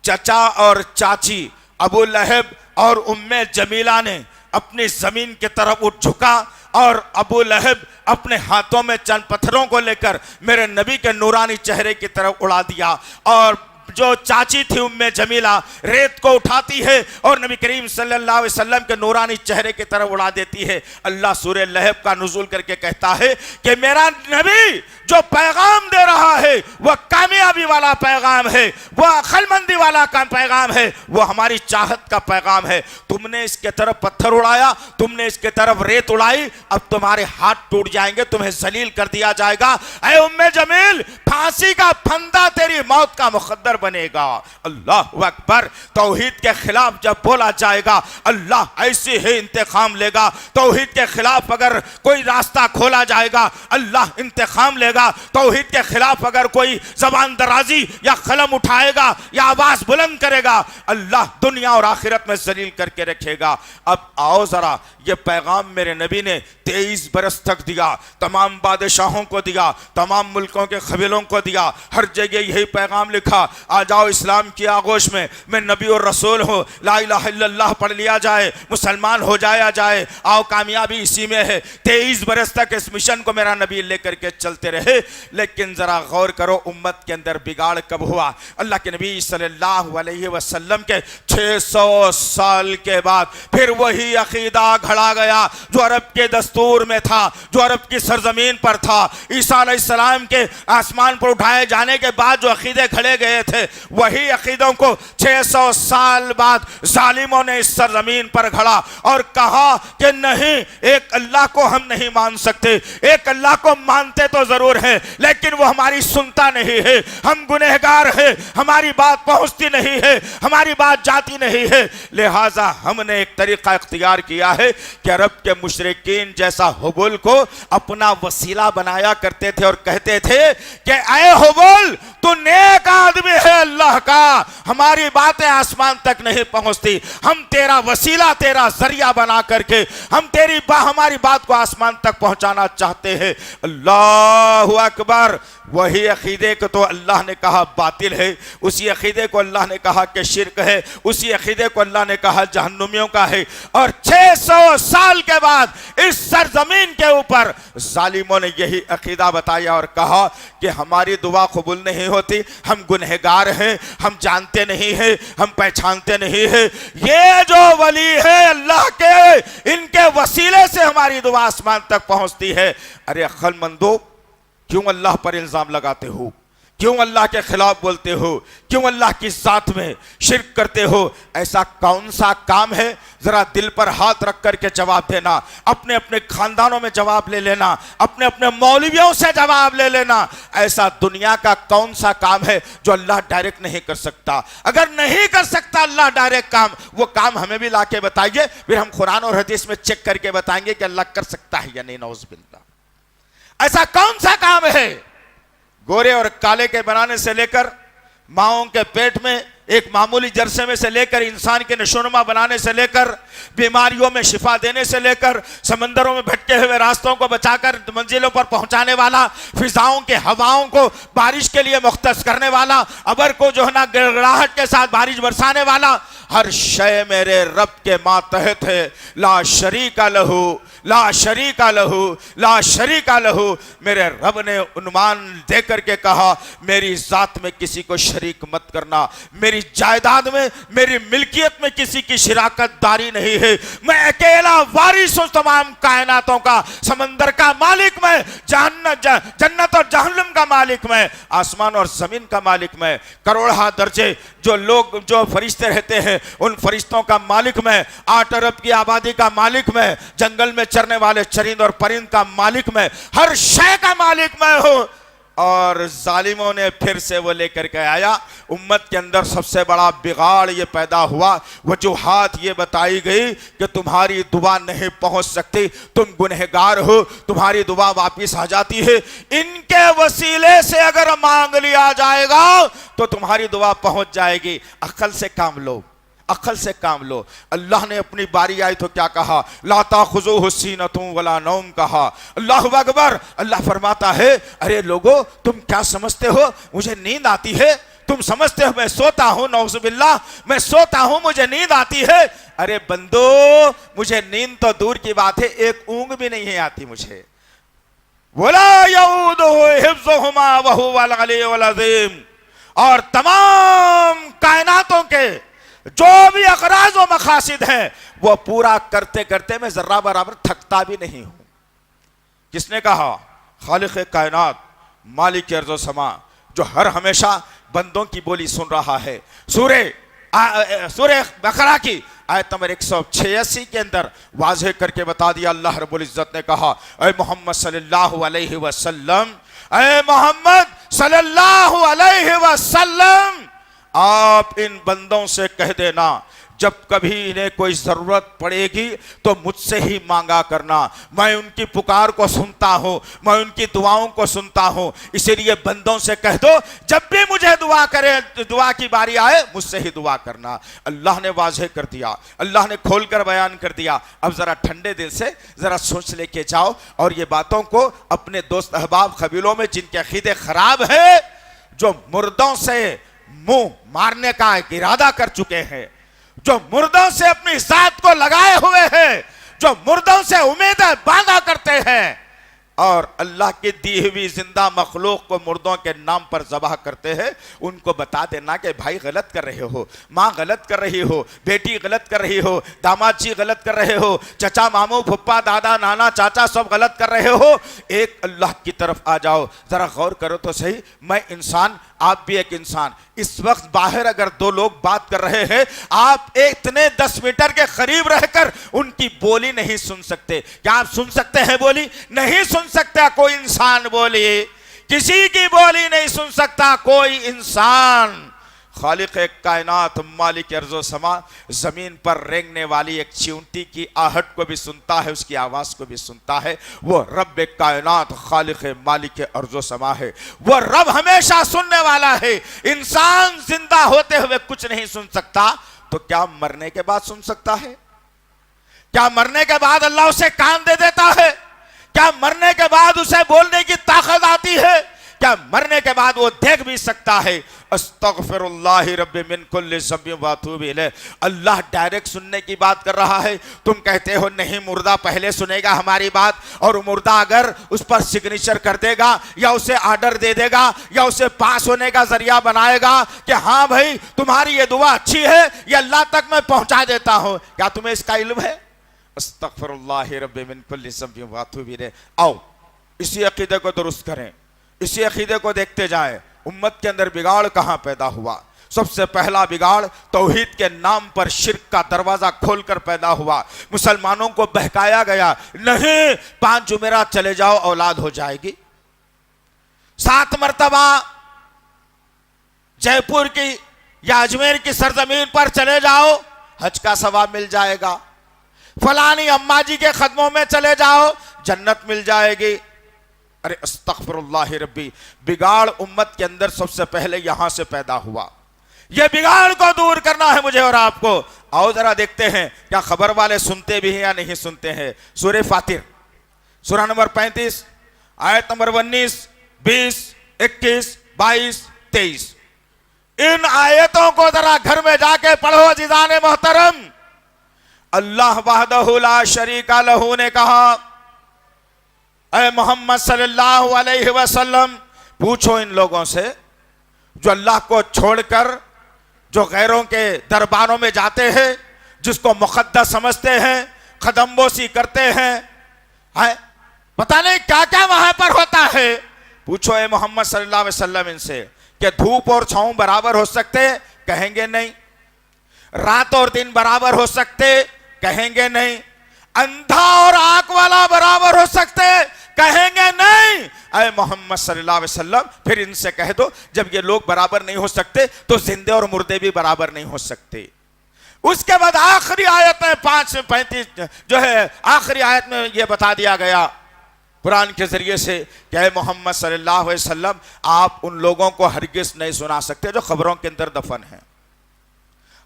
چچا اور چاچی ابو لہب اور ام جمیلہ نے اپنی زمین کی طرف اٹھ جھکا اور ابو لہب اپنے ہاتھوں میں چند پتھروں کو لے کر میرے نبی کے نورانی چہرے کی طرف اڑا دیا. اور جو چاچی تھی ام جمیلہ ریت کو اٹھاتی ہے اور نبی کریم صلی اللہ علیہ وسلم کے نورانی چہرے کی طرف اڑا دیتی ہے. اللہ سورہ لہب کا نزول کر کے کہتا ہے کہ میرا نبی جو پیغام دے رہا ہے وہ کامیابی والا پیغام ہے, وہ عقل مندی والا پیغام ہے, وہ ہماری چاہت کا پیغام ہے. تم نے اس کے طرف پتھر اڑایا, تم نے اس کے طرف ریت اڑائی, اب تمہارے ہاتھ ٹوٹ جائیں گے, تمہیں ذلیل کر دیا جائے گا. اے ام جمیل, پھانسی کا پھندا تیری موت کا مقدر بنے گا. اللہ اکبر. توحید کے خلاف جب بولا جائے گا اللہ ایسے ہی انتقام لے گا. توحید کے خلاف اگر کوئی راستہ کھولا جائے گا اللہ انتقام لے گا. توحید کے خلاف اگر کوئی زبان درازی یا قلم اٹھائے گا یا آواز بلند کرے گا اللہ دنیا اور آخرت میں ذلیل کر کے رکھے گا. اب آؤ ذرا, یہ پیغام میرے نبی نے 23 برس تک دیا, تمام بادشاہوں کو دیا, تمام ملکوں کے قبیلوں کو دیا, ہر جگہ یہی پیغام لکھا, آ جاؤ اسلام کی آغوش میں نبی اور رسول ہوں, لا الہ الا اللہ پڑھ لیا جائے, مسلمان ہو جایا جائے, آؤ کامیابی اسی میں ہے. 23 برس تک اس مشن کو میرا نبی لے کر کے چلتے رہے. لیکن ذرا غور کرو امت کے اندر بگاڑ کب ہوا؟ اللہ کے نبی صلی اللہ علیہ وسلم کے 600 سال کے بعد پھر وہی عقیدہ گھڑا گیا جو عرب کے دستور میں تھا, جو عرب کی سرزمین پر تھا. عیسیٰ علیہ السلام کے آسمان پر اٹھائے جانے کے بعد جو عقیدے گھڑے گئے تھے وہی عقیدوں کو 600 سال بعد ظالموں نے اس سرزمین پر گھڑا اور کہا کہ نہیں, ایک اللہ کو ہم نہیں مان سکتے, ایک اللہ کو مانتے تو ضرور ہے لیکن وہ ہماری سنتا نہیں ہے, ہم گنہگار ہیں, ہماری بات پہنچتی نہیں ہے, ہماری بات جاتی نہیں ہے. لہٰذا ہم نے ایک طریقہ اختیار کیا ہے کہ عرب کے مشرکین جیسا حبل کو اپنا وسیلہ بنایا کرتے تھے اور کہتے تھے کہ اے حبل تو نیک آدمی ہے اللہ کا, ہماری باتیں آسمان تک نہیں پہنچتی, ہم تیرا وسیلہ, تیرا ذریعہ بنا کر کے ہم ہماری بات کو آسمان تک پہنچانا چاہتے ہیں. اللہ اکبر. وہی عقیدے کو تو اللہ نے کہا باطل ہے, اسی عقیدے کو اللہ نے کہا کہ شرک ہے, اسی عقیدے کو اللہ نے کہا جہنمیوں کا ہے. اور 600 سال کے بعد اس سرزمین کے اوپر ظالموں نے یہی عقیدہ بتایا اور کہا کہ ہماری دعا قبول نہیں ہوتی, ہم گنہگار ہیں, ہم جانتے نہیں ہیں, ہم پہچانتے نہیں ہیں, یہ جو ولی ہے اللہ کے ان کے وسیلے سے ہماری دعا آسمان تک پہنچتی ہے. ارے عقل مندو, کیوں اللہ پر الزام لگاتے ہو؟ کیوں اللہ کے خلاف بولتے ہو؟ کیوں اللہ کی ذات میں شرک کرتے ہو؟ ایسا کون سا کام ہے؟ ذرا دل پر ہاتھ رکھ کر کے جواب دینا, اپنے اپنے خاندانوں میں جواب لے لینا, اپنے اپنے مولویوں سے جواب لے لینا. ایسا دنیا کا کون سا کام ہے جو اللہ ڈائریکٹ نہیں کر سکتا؟ اگر نہیں کر سکتا اللہ ڈائریکٹ کام, وہ کام ہمیں بھی لا کے بتائیے, پھر ہم قرآن اور حدیث میں چیک کر کے بتائیں گے کہ اللہ کر سکتا ہے یا نہیں. نعوذ باللہ. ایسا کون سا کام ہے؟ گورے اور کالے کے بنانے سے لے کر ماؤں کے پیٹ میں ایک معمولی جرسے میں سے لے کر انسان کے نشوونما بنانے سے لے کر بیماریوں میں شفا دینے سے لے کر سمندروں میں بھٹکے ہوئے راستوں کو بچا کر منزلوں پر پہنچانے والا، فضاؤں کے ہواؤں کو بارش کے لیے مختص کرنے والا، ابر کو جو ہے نا گڑگڑاہٹ کے ساتھ بارش برسانے والا، ہر شے میرے رب کے ماتحت ہے۔ لا شریک لہو، لا شریک لہو، لا شریک لہو۔ میرے رب نے عنوان دے کر کے کہا میری ذات میں کسی کو شریک مت کرنا، میری جائیداد میں، میری ملکیت میں کسی کی شراکت داری نہیں ہے، میں اکیلا وارث ہوں تمام کائناتوں کا، سمندر کا مالک میں، جنت اور جہنم کا مالک میں، آسمان اور زمین کا مالک میں، کروڑہ درجے جو فرشتے رہتے ہیں ان فرشتوں کا مالک میں، 8 ارب کی آبادی کا مالک میں، جنگل میں چرنے والے چرند اور پرند کا مالک میں، ہر شے کا مالک میں ہوں۔ اور ظالموں نے پھر سے وہ لے کر کے آیا، امت کے اندر سب سے بڑا بگاڑ یہ پیدا ہوا، وجوہات یہ بتائی گئی کہ تمہاری دعا نہیں پہنچ سکتی، تم گنہگار ہو، تمہاری دعا واپس آ جاتی ہے، ان کے وسیلے سے اگر مانگ لیا جائے گا تو تمہاری دعا پہنچ جائے گی۔ عقل سے کام لو، عقل سے کام لو۔ اللہ نے اپنی باری آئی تو کیا کہا؟ لا تاخذوہ سینۃ ولا نوم کہا۔ اللہ اکبر۔ اللہ فرماتا ہے ارے لوگو تم کیا سمجھتے ہو مجھے نیند آتی ہے؟ تم سمجھتے ہو میں سوتا ہوں؟ نعوذ باللہ، میں سوتا ہوں مجھے نیند آتی ہے؟ ارے بندو مجھے نیند تو دور کی بات ہے، ایک اونگ بھی نہیں آتی مجھے۔ وَلَا يَعُودُهُ حِفْظُهُمَا وَهُوَ الْعَلِيُّ الْعَظِيمُ۔ اور تمام کائناتوں کے جو بھی اغراض و مقاصد ہیں وہ پورا کرتے کرتے میں ذرہ برابر تھکتا بھی نہیں ہوں۔ کس نے کہا؟ خالق کائنات، مالک ارض و سما، جو ہر ہمیشہ بندوں کی بولی سن رہا ہے۔ سورہ بقرہ کی آیت نمبر 186 کے اندر واضح کر کے بتا دیا، اللہ رب العزت نے کہا اے محمد صلی اللہ علیہ وسلم، اے محمد صلی اللہ علیہ وسلم، آپ ان بندوں سے کہہ دینا جب کبھی انہیں کوئی ضرورت پڑے گی تو مجھ سے ہی مانگا کرنا، میں ان کی پکار کو سنتا ہوں، میں ان کی دعاؤں کو سنتا ہوں، اسی لیے بندوں سے کہہ دو جب بھی مجھے دعا کی باری آئے مجھ سے ہی دعا کرنا۔ اللہ نے واضح کر دیا، اللہ نے کھول کر بیان کر دیا۔ اب ذرا ٹھنڈے دل سے ذرا سوچ لے کے جاؤ اور یہ باتوں کو اپنے دوست احباب قبیلوں میں جن کے عقیدے خراب ہیں، جو مردوں سے منہ مارنے کا ایک ارادہ کر چکے ہیں، جو مردوں سے اپنی ذات کو لگائے ہوئے ہیں، جو مردوں سے امیدیں باندھا کرتے ہیں اور اللہ کی دی ہوئی زندہ مخلوق کو مردوں کے نام پر ذبح کرتے ہیں، ان کو بتا دینا کہ بھائی غلط کر رہے ہو، ماں غلط کر رہی ہو، بیٹی غلط کر رہی ہو، داماد جی غلط کر رہے ہو، چچا ماموں پھپا دادا نانا چاچا سب غلط کر رہے ہو، ایک اللہ کی طرف آ جاؤ۔ ذرا غور کرو تو صحیح، میں انسان، آپ بھی ایک انسان، اس وقت باہر اگر 2 لوگ بات کر رہے ہیں، آپ اتنے 10 میٹر کے قریب رہ کر ان کی بولی نہیں سن سکتے۔ کیا آپ سن سکتے ہیں بولی؟ نہیں سن سکتا کوئی انسان بولی، کسی کی بولی نہیں سن سکتا کوئی انسان۔ خالق کائنات، مالک ارض و سما، زمین پر رینگنے والی ایک چیونٹی کی آہٹ کو بھی سنتا ہے، اس کی آواز کو بھی سنتا ہے۔ وہ رب کائنات، خالق مالک ارض و سما ہے، وہ رب ہمیشہ سننے والا ہے۔ انسان زندہ ہوتے ہوئے کچھ نہیں سن سکتا تو کیا مرنے کے بعد سن سکتا ہے؟ کیا مرنے کے بعد اللہ اسے کان دے دیتا ہے؟ کیا مرنے کے بعد اسے بولنے کی طاقت آتی ہے؟ کیا مرنے کے بعد وہ دیکھ بھی سکتا ہے؟ استغفر اللہ رب من کل ذنب واتوب الیہ۔ اللہ ڈائریکٹ سننے کی بات کر رہا ہے، تم کہتے ہو نہیں مردہ پہلے سنے گا ہماری بات، اور مردہ اگر اس پر سگنیچر کر دے گا یا اسے آرڈر دے دے گا یا اسے پاس ہونے کا ذریعہ بنائے گا کہ ہاں بھائی تمہاری یہ دعا اچھی ہے، یہ اللہ تک میں پہنچا دیتا ہوں، کیا تمہیں اس کا علم ہے؟ استغفر اللہ رب من کل ذنب واتوب الیہ۔ آؤ اسی عقیدے کو درست کریں، اسی عقیدے کو دیکھتے جائیں۔ امت کے اندر بگاڑ کہاں پیدا ہوا؟ سب سے پہلا بگاڑ توحید کے نام پر شرک کا دروازہ کھول کر پیدا ہوا۔ مسلمانوں کو بہکایا گیا، نہیں 5 جمعرات چلے جاؤ اولاد ہو جائے گی، 7 مرتبہ جے پور کی یا اجمیر کی سرزمین پر چلے جاؤ حج کا ثواب مل جائے گا، فلانی اماں جی کے قدموں میں چلے جاؤ جنت مل جائے گی۔ ارے استغفر اللہ ربی، بگاڑ امت کے اندر سب سے پہلے یہاں سے پیدا ہوا، یہ بگاڑ کو دور کرنا ہے مجھے اور آپ کو. آؤ ذرا دیکھتے ہیں کیا خبر والے سنتے بھی ہیں یا نہیں سنتے ہیں. سورہ فاطر سورہ نمبر 35 آیت نمبر 19 20 21 22 23. ان آیتوں کو ذرا گھر میں جا کے پڑھو عزیزان محترم. اللہ وحدہ لا شریک لہ نے کہا اے محمد صلی اللہ علیہ وسلم پوچھو ان لوگوں سے جو اللہ کو چھوڑ کر جو غیروں کے درباروں میں جاتے ہیں, جس کو مقدس سمجھتے ہیں, قدم بوسی کرتے ہیں, پتہ نہیں کیا کیا وہاں پر ہوتا ہے. پوچھو اے محمد صلی اللہ علیہ وسلم ان سے کہ دھوپ اور چھاؤں برابر ہو سکتے, کہیں گے نہیں. رات اور دن برابر ہو سکتے, کہیں گے نہیں. اندھا اور آنکھ والا برابر ہو سکتے, کہیں گے نہیں. اے محمد صلی اللہ علیہ وسلم پھر ان سے کہہ دو جب یہ لوگ برابر نہیں ہو سکتے تو زندے اور مردے بھی برابر نہیں ہو سکتے. اس کے بعد آخری آیت میں 5:35 جو ہے آخری آیت میں یہ بتا دیا گیا قرآن کے ذریعے سے کہ اے محمد صلی اللہ علیہ وسلم آپ ان لوگوں کو ہرگز نہیں سنا سکتے جو خبروں کے اندر دفن ہیں.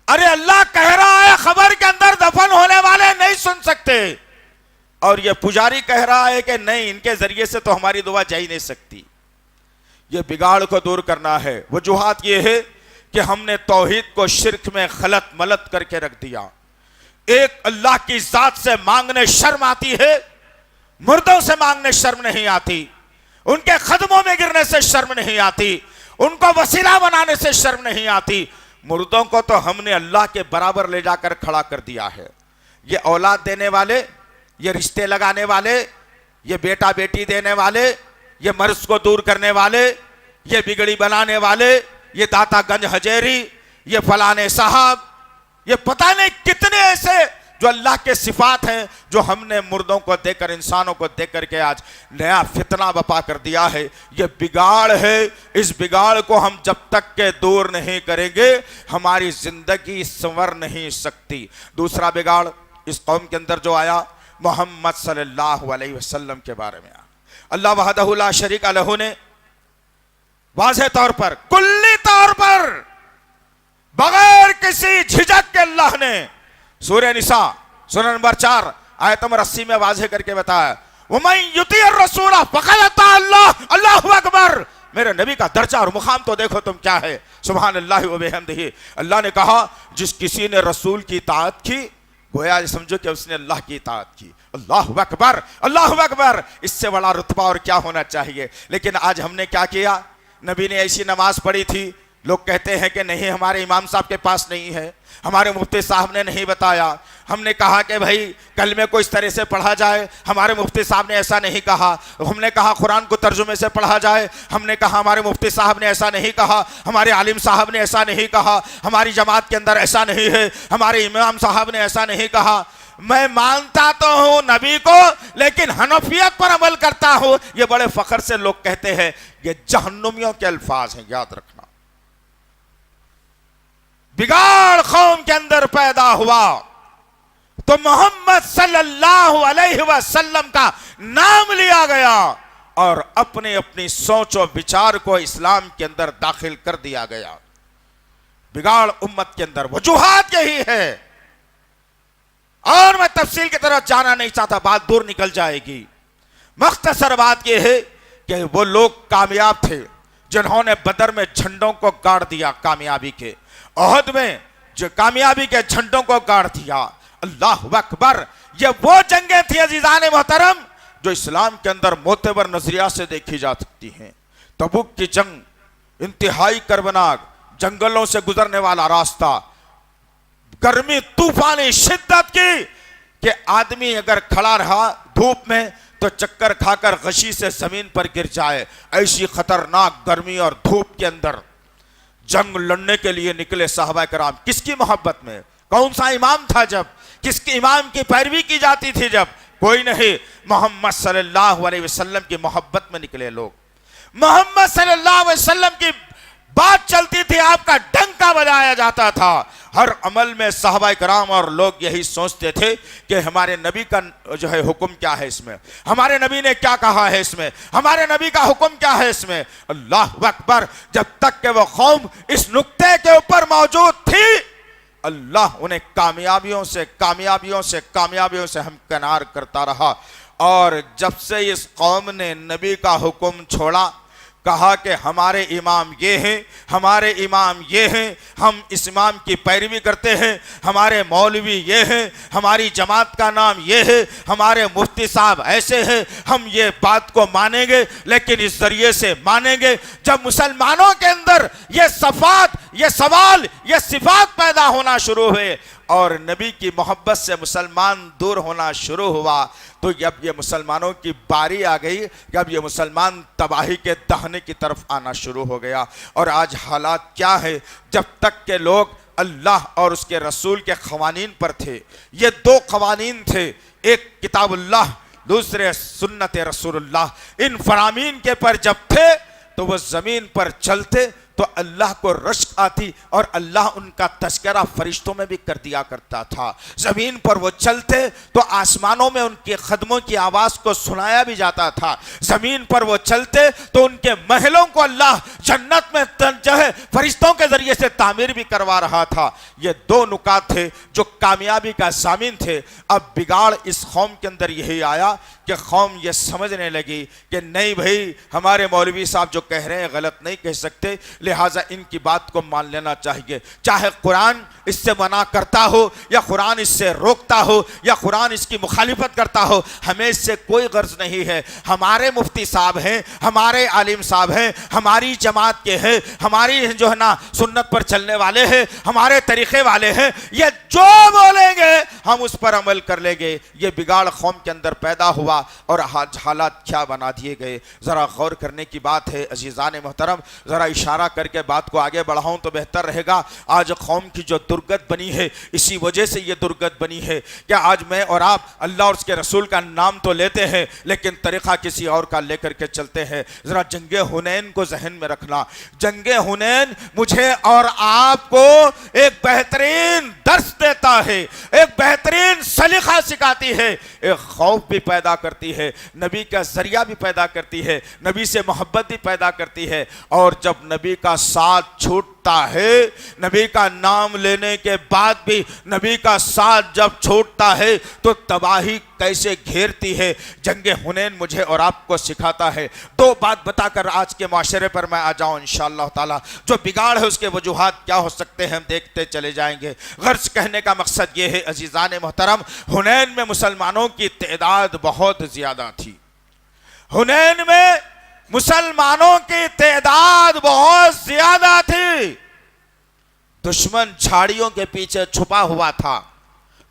ارے اللہ کہہ رہا ہے خبر کے اندر دفن ہونے والے نہیں سن سکتے, اور یہ پجاری کہہ رہا ہے کہ نہیں ان کے ذریعے سے تو ہماری دعا جا ہی نہیں سکتی. یہ بگاڑ کو دور کرنا ہے. وجوہات یہ ہے کہ ہم نے توحید کو شرک میں خلط ملط کر کے رکھ دیا. ایک اللہ کی ذات سے مانگنے شرم آتی ہے, مردوں سے مانگنے شرم نہیں آتی, ان کے قدموں میں گرنے سے شرم نہیں آتی, ان کو وسیلہ بنانے سے شرم نہیں آتی. مردوں کو تو ہم نے اللہ کے برابر لے جا کر کھڑا کر دیا ہے. یہ اولاد دینے والے, یہ رشتے لگانے والے, یہ بیٹا بیٹی دینے والے, یہ مرض کو دور کرنے والے, یہ بگڑی بنانے والے, یہ داتا گنج حجیری, یہ فلانے صاحب, یہ پتہ نہیں کتنے ایسے جو اللہ کے صفات ہیں جو ہم نے مردوں کو دے کر انسانوں کو دے کر کے آج نیا فتنہ بپا کر دیا ہے. یہ بگاڑ ہے. اس بگاڑ کو ہم جب تک کہ دور نہیں کریں گے ہماری زندگی سنور نہیں سکتی. دوسرا بگاڑ اس قوم کے اندر جو آیا محمد صلی اللہ علیہ وسلم کے بارے میں. اللہ وحدہ لا شریک لہ نے واضح طور پر کلی طور پر بغیر کسی جھجک کے اللہ نے سورہ نساء سورہ نمبر 4 آیت نمبر 80 میں واضح کر کے بتایا وَمَن يُطِعِ الرَّسُولَ فَقَدْ أَطَاعَ اللَّهَ. اللہ اکبر. میرے نبی کا درجہ اور مقام تو دیکھو تم کیا ہے. سبحان اللہ و بحمدہ. اللہ نے کہا جس کسی نے رسول کی اطاعت کی گویا سمجھو کہ اس نے اللہ کی اطاعت کی. اللہ اکبر, اللہ اکبر. اس سے بڑا رتبہ اور کیا ہونا چاہیے. لیکن آج ہم نے کیا کیا, نبی نے ایسی نماز پڑھی تھی, لوگ کہتے ہیں کہ نہیں ہمارے امام صاحب کے پاس نہیں ہے, ہمارے مفتی صاحب نے نہیں بتایا. ہم نے کہا کہ بھائی کلمے کو اس طرح سے پڑھا جائے, ہمارے مفتی صاحب نے ایسا نہیں کہا. ہم نے کہا قرآن کو ترجمے سے پڑھا جائے, ہم نے کہا ہمارے مفتی صاحب نے ایسا نہیں کہا, ہمارے عالم صاحب نے ایسا نہیں کہا, ہماری جماعت کے اندر ایسا نہیں ہے, ہمارے امام صاحب نے ایسا نہیں کہا. میں مانتا تو ہوں نبی کو لیکن حنفیت پر عمل کرتا ہوں. یہ بڑے فخر سے لوگ کہتے ہیں. یہ جہنمیوں کے الفاظ ہیں, یاد رکھنا. بگاڑ قوم کے اندر پیدا ہوا تو محمد صلی اللہ علیہ وسلم کا نام لیا گیا اور اپنی سوچ و بچار کو اسلام کے اندر داخل کر دیا گیا. بگاڑ امت کے اندر وجوہات یہی ہے, اور میں تفصیل کی طرف جانا نہیں چاہتا, بات دور نکل جائے گی. مختصر بات یہ ہے کہ وہ لوگ کامیاب تھے جنہوں نے بدر میں جھنڈوں کو گاڑ دیا کامیابی کے, احد میں جو کامیابی کے جھنڈوں کو گاڑ دیا. اللہ اکبر. یہ وہ جنگیں تھیں عزیزان محترم جو اسلام کے اندر معتبر نظریات سے دیکھی جا سکتی ہیں. تبوک کی جنگ انتہائی کربناک, جنگلوں سے گزرنے والا راستہ, گرمی طوفانی شدت کی کہ آدمی اگر کھڑا رہا دھوپ میں تو چکر کھا کر غشی سے زمین پر گر جائے. ایسی خطرناک گرمی اور دھوپ کے اندر جنگ لڑنے کے لیے نکلے صحابہ کرام. کس کی محبت میں, کون سا امام تھا جب, کس کے امام کی پیروی کی جاتی تھی جب, کوئی نہیں. محمد صلی اللہ علیہ وسلم کی محبت میں نکلے لوگ, محمد صلی اللہ علیہ وسلم کی بات چلتی تھی آپ کا ڈنکا بجایا جاتا تھا. ہر عمل میں صحابہ کرام اور لوگ یہی سوچتے تھے کہ ہمارے نبی کا جو ہے حکم کیا ہے اس میں, ہمارے نبی نے کیا کہا ہے اس میں, ہمارے نبی کا حکم کیا ہے اس میں. اللہ اکبر. جب تک کہ وہ قوم اس نقطے کے اوپر موجود تھی, اللہ انہیں کامیابیوں سے ہمکنار کرتا رہا. اور جب سے اس قوم نے نبی کا حکم چھوڑا, کہا کہ ہمارے امام یہ ہیں, ہمارے امام یہ ہیں, ہم اس امام کی پیروی کرتے ہیں, ہمارے مولوی یہ ہیں, ہماری جماعت کا نام یہ ہے, ہمارے مفتی صاحب ایسے ہیں, ہم یہ بات کو مانیں گے لیکن اس ذریعے سے مانیں گے. جب مسلمانوں کے اندر یہ صفات, یہ سوال, یہ صفات پیدا ہونا شروع ہوئے اور نبی کی محبت سے مسلمان دور ہونا شروع ہوا, تو جب یہ مسلمانوں کی باری آ گئی, جب یہ مسلمان تباہی کے دہنے کی طرف آنا شروع ہو گیا. اور آج حالات کیا ہے, جب تک کہ لوگ اللہ اور اس کے رسول کے قوانین پر تھے, یہ دو قوانین تھے, ایک کتاب اللہ, دوسرے سنت رسول اللہ, ان فرامین کے پر جب تھے تو وہ زمین پر چلتے تو اللہ کو رشک آتی اور اللہ ان کا تذکرہ فرشتوں میں بھی کر دیا کرتا تھا. زمین پر وہ چلتے تو آسمانوں میں ان کے قدموں کی آواز کو سنایا بھی جاتا تھا. زمین پر وہ چلتے تو ان کے محلوں کو اللہ جنت میں جو ہے فرشتوں کے ذریعے سے تعمیر بھی کروا رہا تھا. یہ دو نکات تھے جو کامیابی کا ضامن تھے. اب بگاڑ اس قوم کے اندر یہی آیا کہ قوم یہ سمجھنے لگی کہ نہیں بھائی, ہمارے مولوی صاحب جو کہہ رہے ہیں غلط نہیں کہہ سکتے, لہٰذا ان کی بات کو مان لینا چاہیے. چاہے قرآن اس سے منع کرتا ہو یا قرآن اس سے روکتا ہو یا قرآن اس کی مخالفت کرتا ہو, ہمیں اس سے کوئی غرض نہیں ہے. ہمارے مفتی صاحب ہیں, ہمارے عالم صاحب ہیں, ہماری جماعت کے ہیں, ہماری جو ہے نا سنت پر چلنے والے ہیں, ہمارے طریقے والے ہیں, یہ جو بولیں گے ہم اس پر عمل کر لیں گے. یہ بگاڑ قوم کے اندر پیدا ہوا اور حالات کیا بنا دیے گئے. ذرا غور کرنے کی بات ہے عزیزان محترم, ذرا اشارہ کر کے بات کو آگے بڑھاؤں تو بہتر رہے گا. آج قوم کی جو درگت بنی ہے, اسی وجہ سے یہ درگت بنی ہے کہ آج میں اور آپ اللہ اور اس کے رسول کا نام تو لیتے ہیں لیکن طریقہ کسی اور کا لے کر کے چلتے ہیں. ذرا جنگ حنین کو ذہن میں رکھنا. جنگ حنین مجھے اور آپ کو ایک بہترین درس دیتا ہے, ایک بہترین سلیقہ سکھاتی ہے, ایک خوف بھی پیدا کرتی ہے, نبی کا ذریعہ بھی پیدا کرتی ہے, نبی سے محبت بھی پیدا کرتی ہے. اور جب نبی کا ساتھ چھوٹتا ہے, نبی کا نام لینے کے بعد بھی نبی کا ساتھ جب چھوٹتا ہے تو تباہی کیسے گھیرتی ہے, جنگ حنین مجھے اور آپ کو سکھاتا ہے. دو بات بتا کر آج کے معاشرے پر میں آ جاؤں انشاءاللہ تعالی. جو بگاڑ ہے اس کے وجوہات کیا ہو سکتے ہیں ہم دیکھتے چلے جائیں گے. غرض کہنے کا مقصد یہ ہے عزیزان محترم, حنین میں مسلمانوں کی تعداد بہت زیادہ تھی. حنین میں مسلمانوں کی تعداد بہت زیادہ تھی. دشمن جھاڑیوں کے پیچھے چھپا ہوا تھا,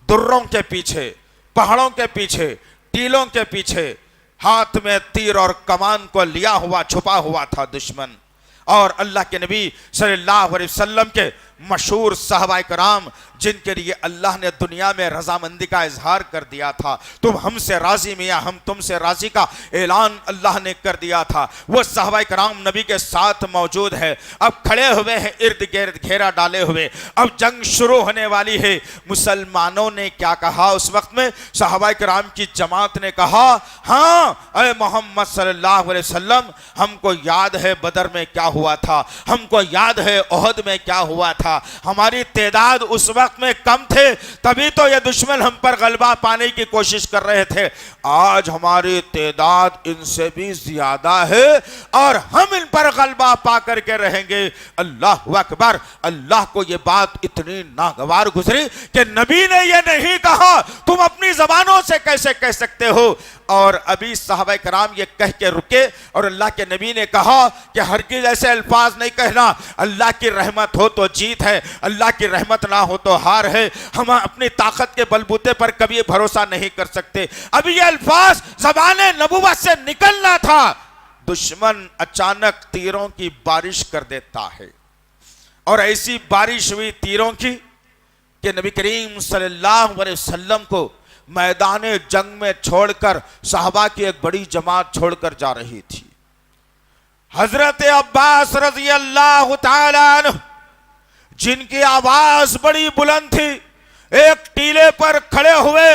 دروں کے پیچھے, پہاڑوں کے پیچھے, ٹیلوں کے پیچھے, ہاتھ میں تیر اور کمان کو لیا ہوا چھپا ہوا تھا دشمن. اور اللہ کے نبی صلی اللہ علیہ وسلم کے مشہور صحابہ کرام جن کے لیے اللہ نے دنیا میں رضامندی کا اظہار کر دیا تھا, تم ہم سے راضی میاں ہم تم سے راضی کا اعلان اللہ نے کر دیا تھا, وہ صحابہ کرام نبی کے ساتھ موجود ہے. اب کھڑے ہوئے ہیں ارد گرد گھیرا ڈالے ہوئے, اب جنگ شروع ہونے والی ہے. مسلمانوں نے کیا کہا اس وقت میں؟ صحابہ کرام کی جماعت نے کہا, ہاں اے محمد صلی اللہ علیہ وسلم, ہم کو یاد ہے بدر میں کیا ہوا تھا, ہم کو یاد ہے احد میں کیا ہوا تھا. ہماری تعداد اس وقت میں کم تھے, تبھی تو یہ دشمن ہم پر غلبہ پانے کی کوشش کر رہے تھے. آج ہماری تعداد ان سے بھی زیادہ ہے اور ہم ان پر غلبہ پا کر کے رہیں گے. اللہ اکبر. اللہ کو یہ بات اتنی ناگوار گزری کہ نبی نے یہ نہیں کہا, تم اپنی زبانوں سے کیسے کہہ سکتے ہو. اور ابھی صحابہ کرام یہ کہہ کے رکے اور اللہ کے نبی نے کہا کہ ہرگز ایسے الفاظ نہیں کہنا, اللہ کی رحمت ہو تو جیت ہے, اللہ کی رحمت نہ ہو تو ہار ہے. ہم اپنی طاقت کے بلبوتے پر کبھی بھروسہ نہیں کر سکتے. ابھی یہ الفاظ زبان نبوت سے نکلنا تھا, دشمن اچانک تیروں کی بارش کر دیتا ہے. اور ایسی بارش ہوئی تیروں کی کہ نبی کریم صلی اللہ علیہ وسلم کو میدان جنگ میں چھوڑ کر صحابہ کی ایک بڑی جماعت چھوڑ کر جا رہی تھی. حضرت عباس رضی اللہ تعالیٰ عنہ جن کی آواز بڑی بلند تھی، ایک ٹیلے پر کھڑے ہوئے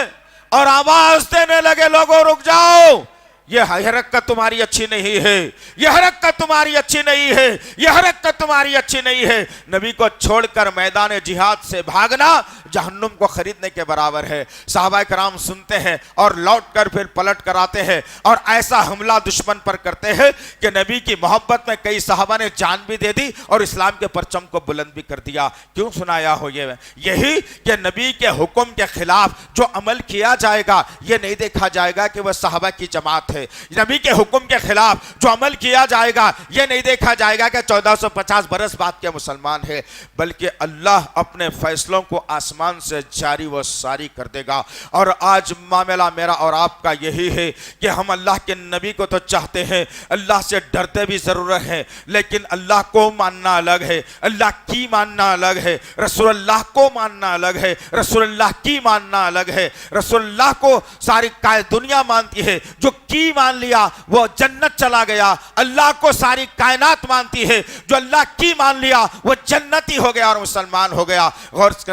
اور آواز دینے لگے، لوگوں رک جاؤ، یہ حرکت تمہاری اچھی نہیں ہے، یہ حرکت تمہاری اچھی نہیں ہے، یہ حرکت تمہاری اچھی نہیں ہے۔ نبی کو چھوڑ کر میدان جہاد سے بھاگنا جہنم کو خریدنے کے برابر ہے۔ صحابہ کرام سنتے ہیں اور لوٹ کر پھر پلٹ کر آتے ہیں اور ایسا حملہ دشمن پر کرتے ہیں کہ نبی کی محبت میں کئی صحابہ نے جان بھی دے دی اور اسلام کے پرچم کو بلند بھی کر دیا۔ کیوں سنایا ہو یہی کہ نبی کے حکم کے خلاف جو عمل کیا جائے گا یہ نہیں دیکھا جائے گا کہ وہ صحابہ کی جماعت ہے۔ نبی کے حکم کے خلاف جو عمل کیا جائے گا یہ نہیں دیکھا جائے گا کہ 1450 برس بعد کے مسلمان ہے، بلکہ اللہ اپنے فیصلوں کو آسمان سے جاری و ساری کر دے گا۔ اور آج معاملہ میرا اور آپ کا یہی ہے کہ ہم اللہ کے نبی کو تو چاہتے ہیں، اللہ سے ڈرتے بھی ضرور ہیں، لیکن اللہ کو ماننا الگ ہے، اللہ کی ماننا الگ ہے، رسول اللہ کو ماننا الگ ہے، رسول اللہ کی ماننا الگ ہے۔ رسول اللہ کو ساری دنیا مانتی ہے، جو کی مان لیا وہ جنت چلا گیا۔ اللہ کو ساری کائنات مانتی ہے، جو اللہ کی مان لیا وہ جنتی ہو گیا اور مسلمان ہو گیا۔ غرض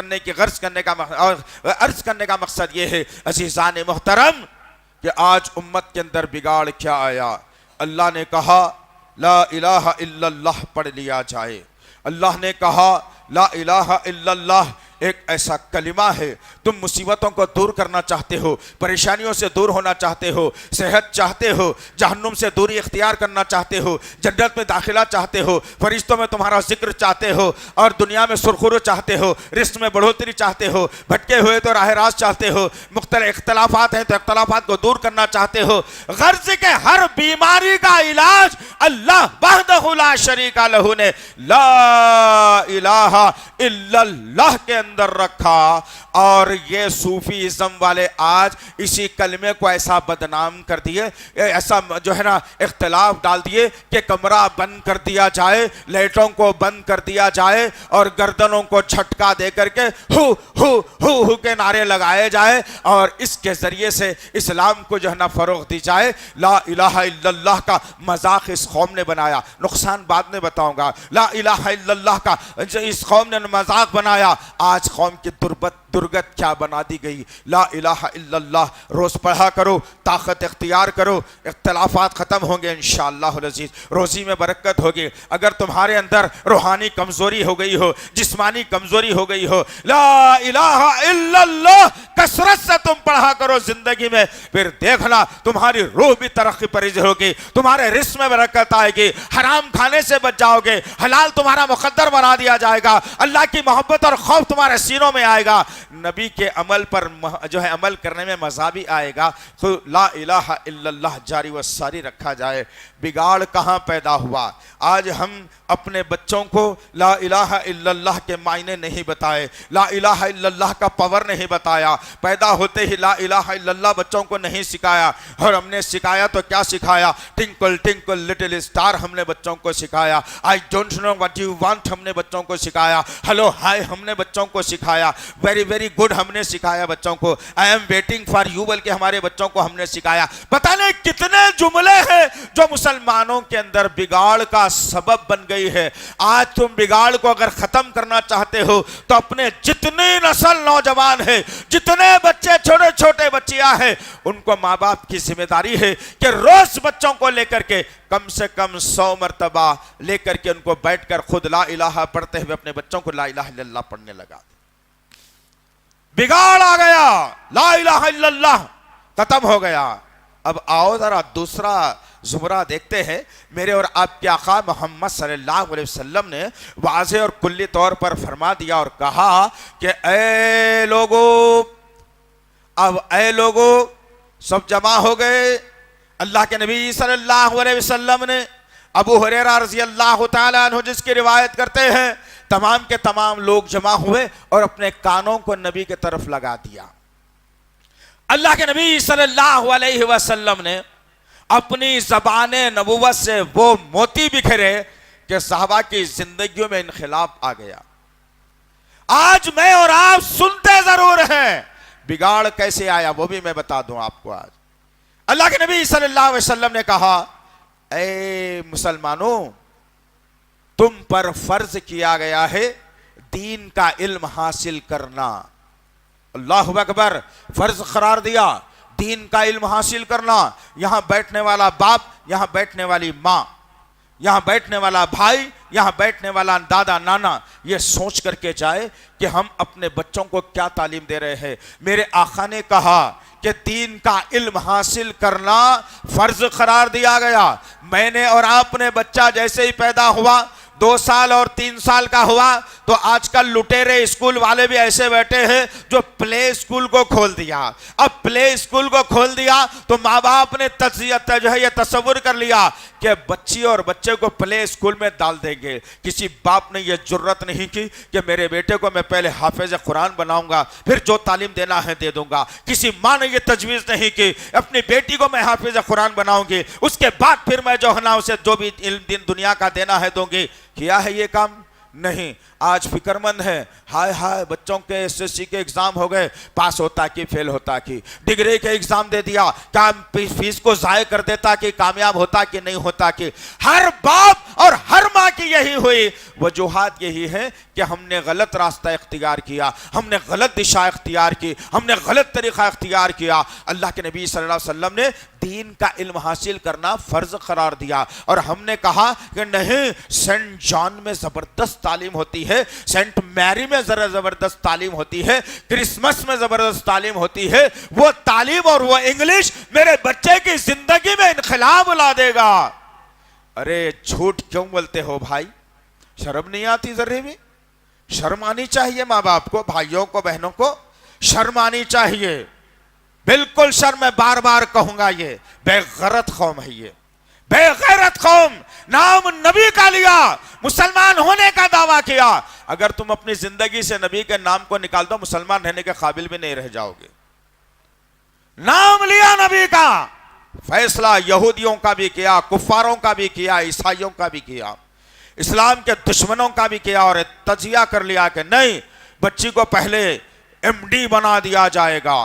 کرنے کا مقصد یہ ہے عزیزان محترم کہ آج امت کے اندر بگاڑ کیا آیا۔ اللہ نے کہا لا الہ الا اللہ پڑھ لیا جائے۔ اللہ نے کہا لا الہ الا اللہ ایک ایسا کلمہ ہے، تم مصیبتوں کو دور کرنا چاہتے ہو، پریشانیوں سے دور ہونا چاہتے ہو، صحت چاہتے ہو، جہنم سے دوری اختیار کرنا چاہتے ہو، جنت میں داخلہ چاہتے ہو، فرشتوں میں تمہارا ذکر چاہتے ہو، اور دنیا میں سرخرو چاہتے ہو، رزق میں بڑھوتری چاہتے ہو، بھٹکے ہوئے تو راہ راست چاہتے ہو، مختلف اختلافات ہیں تو اختلافات کو دور کرنا چاہتے ہو۔ غرض کہ ہر بیماری کا علاج اللہ وحدہ لا شریک لہ نے لا الہ الا اللہ کے اندر رکھا۔ اور یہ صوفیزم والے آج اسی کلمے کو ایسا بدنام کر دیے، ایسا جو ہے نا اختلاف ڈال دیے کہ کمرہ بند کر دیا جائے، لائٹوں کو بند کر دیا جائے اور گردنوں کو جھٹکا دے کر کے ہو ہو ہو ہو کے نعرے لگائے جائے اور اس کے ذریعے سے اسلام کو جو ہے نا فروغ دی جائے۔ لا الہ الا اللہ کا مذاق اس قوم نے بنایا، نقصان بعد میں بتاؤں گا۔ لا الہ الا اللہ کا اس قوم نے مذاق بنایا، آج قوم کی درگت کیا بنا دی گئی۔ لا الہ الا اللہ روز پڑھا کرو، طاقت اختیار کرو، اختلافات ختم ہوں گے انشاءاللہ العزیز، روزی میں برکت ہوگی۔ اگر تمہارے اندر روحانی کمزوری ہو گئی ہو، جسمانی کمزوری ہو گئی ہو، لا الہ الا اللہ کثرت سے تم پڑھا کرو زندگی میں، پھر دیکھنا تمہاری روح بھی ترقی پذیر ہوگی، تمہارے رزق میں برکت آئے گی، حرام کھانے سے بچ جاؤ گے، حلال تمہارا مقدر بنا دیا جائے گا، اللہ کی محبت اور خوف تمہارے سینوں میں آئے گا، نبی کے عمل پر جو ہے عمل کرنے میں مزہ بھی آئے گا۔ تو لا الہ الا اللہ جاری و ساری رکھا جائے۔ بگاڑ کہاں پیدا ہوا؟ آج ہم اپنے بچوں کو لا الہ الا اللہ کے معنی نہیں بتائے، لا الہ الا اللہ کا پاور نہیں بتایا، پیدا ہوتے ہی لا الہ الا اللہ بچوں کو نہیں سکھایا، اور ہم نے سکھایا تو کیا سکھایا؟ ٹنکل ٹنکل لٹل اسٹار ہم نے بچوں کو سکھایا، I don't know what you want ہم نے بچوں کو سکھایا، ہلو ہائی ہم نے بچوں کو سکھایا، ویری ویری گڈ ہم نے سکھایا بچوں کو، I am waiting for you بلکہ ہمارے بچوں کو ہم نے سکھایا۔ پتہ نہیں کتنے جملے ہیں جو مسلمانوں کے اندر بگاڑ کا سبب بن گئی ہے۔ آج تم بگاڑ کو اگر ختم کرنا چاہتے ہو تو اپنے جتنی نسل نوجوان ہے، جتنے بچے چھوٹے چھوٹے بچیاں ہیں، ان کو ماں باپ کی ذمہ داری ہے کہ روز بچوں کو لے کر کے کم سے کم 100 مرتبہ لے کر کے ان کو بیٹھ کر خود لا الہ پڑھتے ہوئے اپنے بچوں کو لا الہ الا اللہ پڑھنے لگا۔ بگاڑ آ گیا، لا الہ الا اللہ ختم ہو گیا۔ اب آؤ ذرا دوسرا زمرہ دیکھتے ہیں۔ میرے اور آپ کے آقا محمد صلی اللہ علیہ وسلم نے واضح اور کلی طور پر فرما دیا اور کہا کہ اے لوگو، اب اے لوگو سب جمع ہو گئے۔ اللہ کے نبی صلی اللہ علیہ وسلم نے ابو ہریرہ رضی اللہ تعالیٰ عنہ جس کی روایت کرتے ہیں، تمام کے تمام لوگ جمع ہوئے اور اپنے کانوں کو نبی کے طرف لگا دیا۔ اللہ کے نبی صلی اللہ علیہ وسلم نے اپنی زبان نبوت سے وہ موتی بکھرے کہ صحابہ کی زندگیوں میں انقلاب آ گیا۔ آج میں اور آپ سنتے ضرور ہیں، بگاڑ کیسے آیا وہ بھی میں بتا دوں آپ کو۔ آج اللہ کے نبی صلی اللہ علیہ وسلم نے کہا اے مسلمانوں، تم پر فرض کیا گیا ہے دین کا علم حاصل کرنا. اللہ اکبر. فرض قرار دیا دین کا علم حاصل کرنا. یہاں بیٹھنے والا باپ، یہاں بیٹھنے والی ماں، یہاں بیٹھنے والا بھائی، یہاں بیٹھنے والا دادا نانا یہ سوچ کر کے جائے کہ ہم اپنے بچوں کو کیا تعلیم دے رہے ہیں. میرے آقا نے کہا کہ دین کا علم حاصل کرنا فرض قرار دیا گیا. میں نے اور آپ نے بچہ جیسے ہی پیدا ہوا، 2 سال اور 3 سال کا ہوا تو آج کل لٹیرے اسکول والے بھی ایسے بیٹھے ہیں جو پلے اسکول کو کھول دیا. اب پلے اسکول کو کھول دیا تو ماں باپ نے جو ہے یہ تصور کر لیا کہ بچی اور بچے کو پلے اسکول میں ڈال دیں گے. کسی باپ نے یہ جرت نہیں کی کہ میرے بیٹے کو میں پہلے حافظ قرآن بناؤں گا، پھر جو تعلیم دینا ہے دے دوں گا. کسی ماں نے یہ تجویز نہیں کی اپنی بیٹی کو میں حافظ قرآن بناؤں گی، اس کے بعد پھر میں جو ہے نا اسے جو بھی علم دین دنیا کا دینا ہے دوں گی. کیا ہے یہ کام؟ نہیں. آج فکر مند ہے، ہائے ہائے بچوں کے ایس ایس سی کے ایگزام ہو گئے، پاس ہوتا کی فیل ہوتا کی، ڈگری کے ایگزام دے دیا، کیا فیس کو ضائع کر دیتا کہ کامیاب ہوتا کہ نہیں ہوتا کی. ہر باپ اور ہر ماں کی یہی ہوئی وجوہات یہی ہے کہ ہم نے غلط راستہ اختیار کیا، ہم نے غلط دشا اختیار کی، ہم نے غلط طریقہ اختیار کیا. اللہ کے نبی صلی اللہ علیہ وسلم نے دین کا علم حاصل کرنا فرض قرار دیا اور ہم نے کہا کہ نہیں، سینٹ جان میں زبردست تعلیم ہوتی ہے، سینٹ میری میں زبردست تعلیم ہوتی ہے، کرسمس میں زبردست تعلیم ہوتی ہے. وہ تعلیم اور وہ انگلش میرے بچے کی زندگی میں انقلاب لا دے گا. ارے جھوٹ کیوں بولتے ہو بھائی؟ شرم نہیں آتی؟ ذرے بھی شرم آنی چاہیے. ماں باپ کو، بھائیوں کو، بہنوں کو شرم آنی چاہیے. بالکل شرم. میں بار بار کہوں گا یہ بے غیرت قوم ہے، یہ بے غیرت قوم. نام نبی کا لیا، مسلمان ہونے کا دعویٰ کیا. اگر تم اپنی زندگی سے نبی کے نام کو نکال دو مسلمان رہنے کے قابل بھی نہیں رہ جاؤ گے. نام لیا نبی کا، فیصلہ یہودیوں کا بھی کیا، کفاروں کا بھی کیا، عیسائیوں کا بھی کیا، اسلام کے دشمنوں کا بھی کیا، اور تجزیہ کر لیا کہ نہیں، بچی کو پہلے ایم ڈی بنا دیا جائے گا،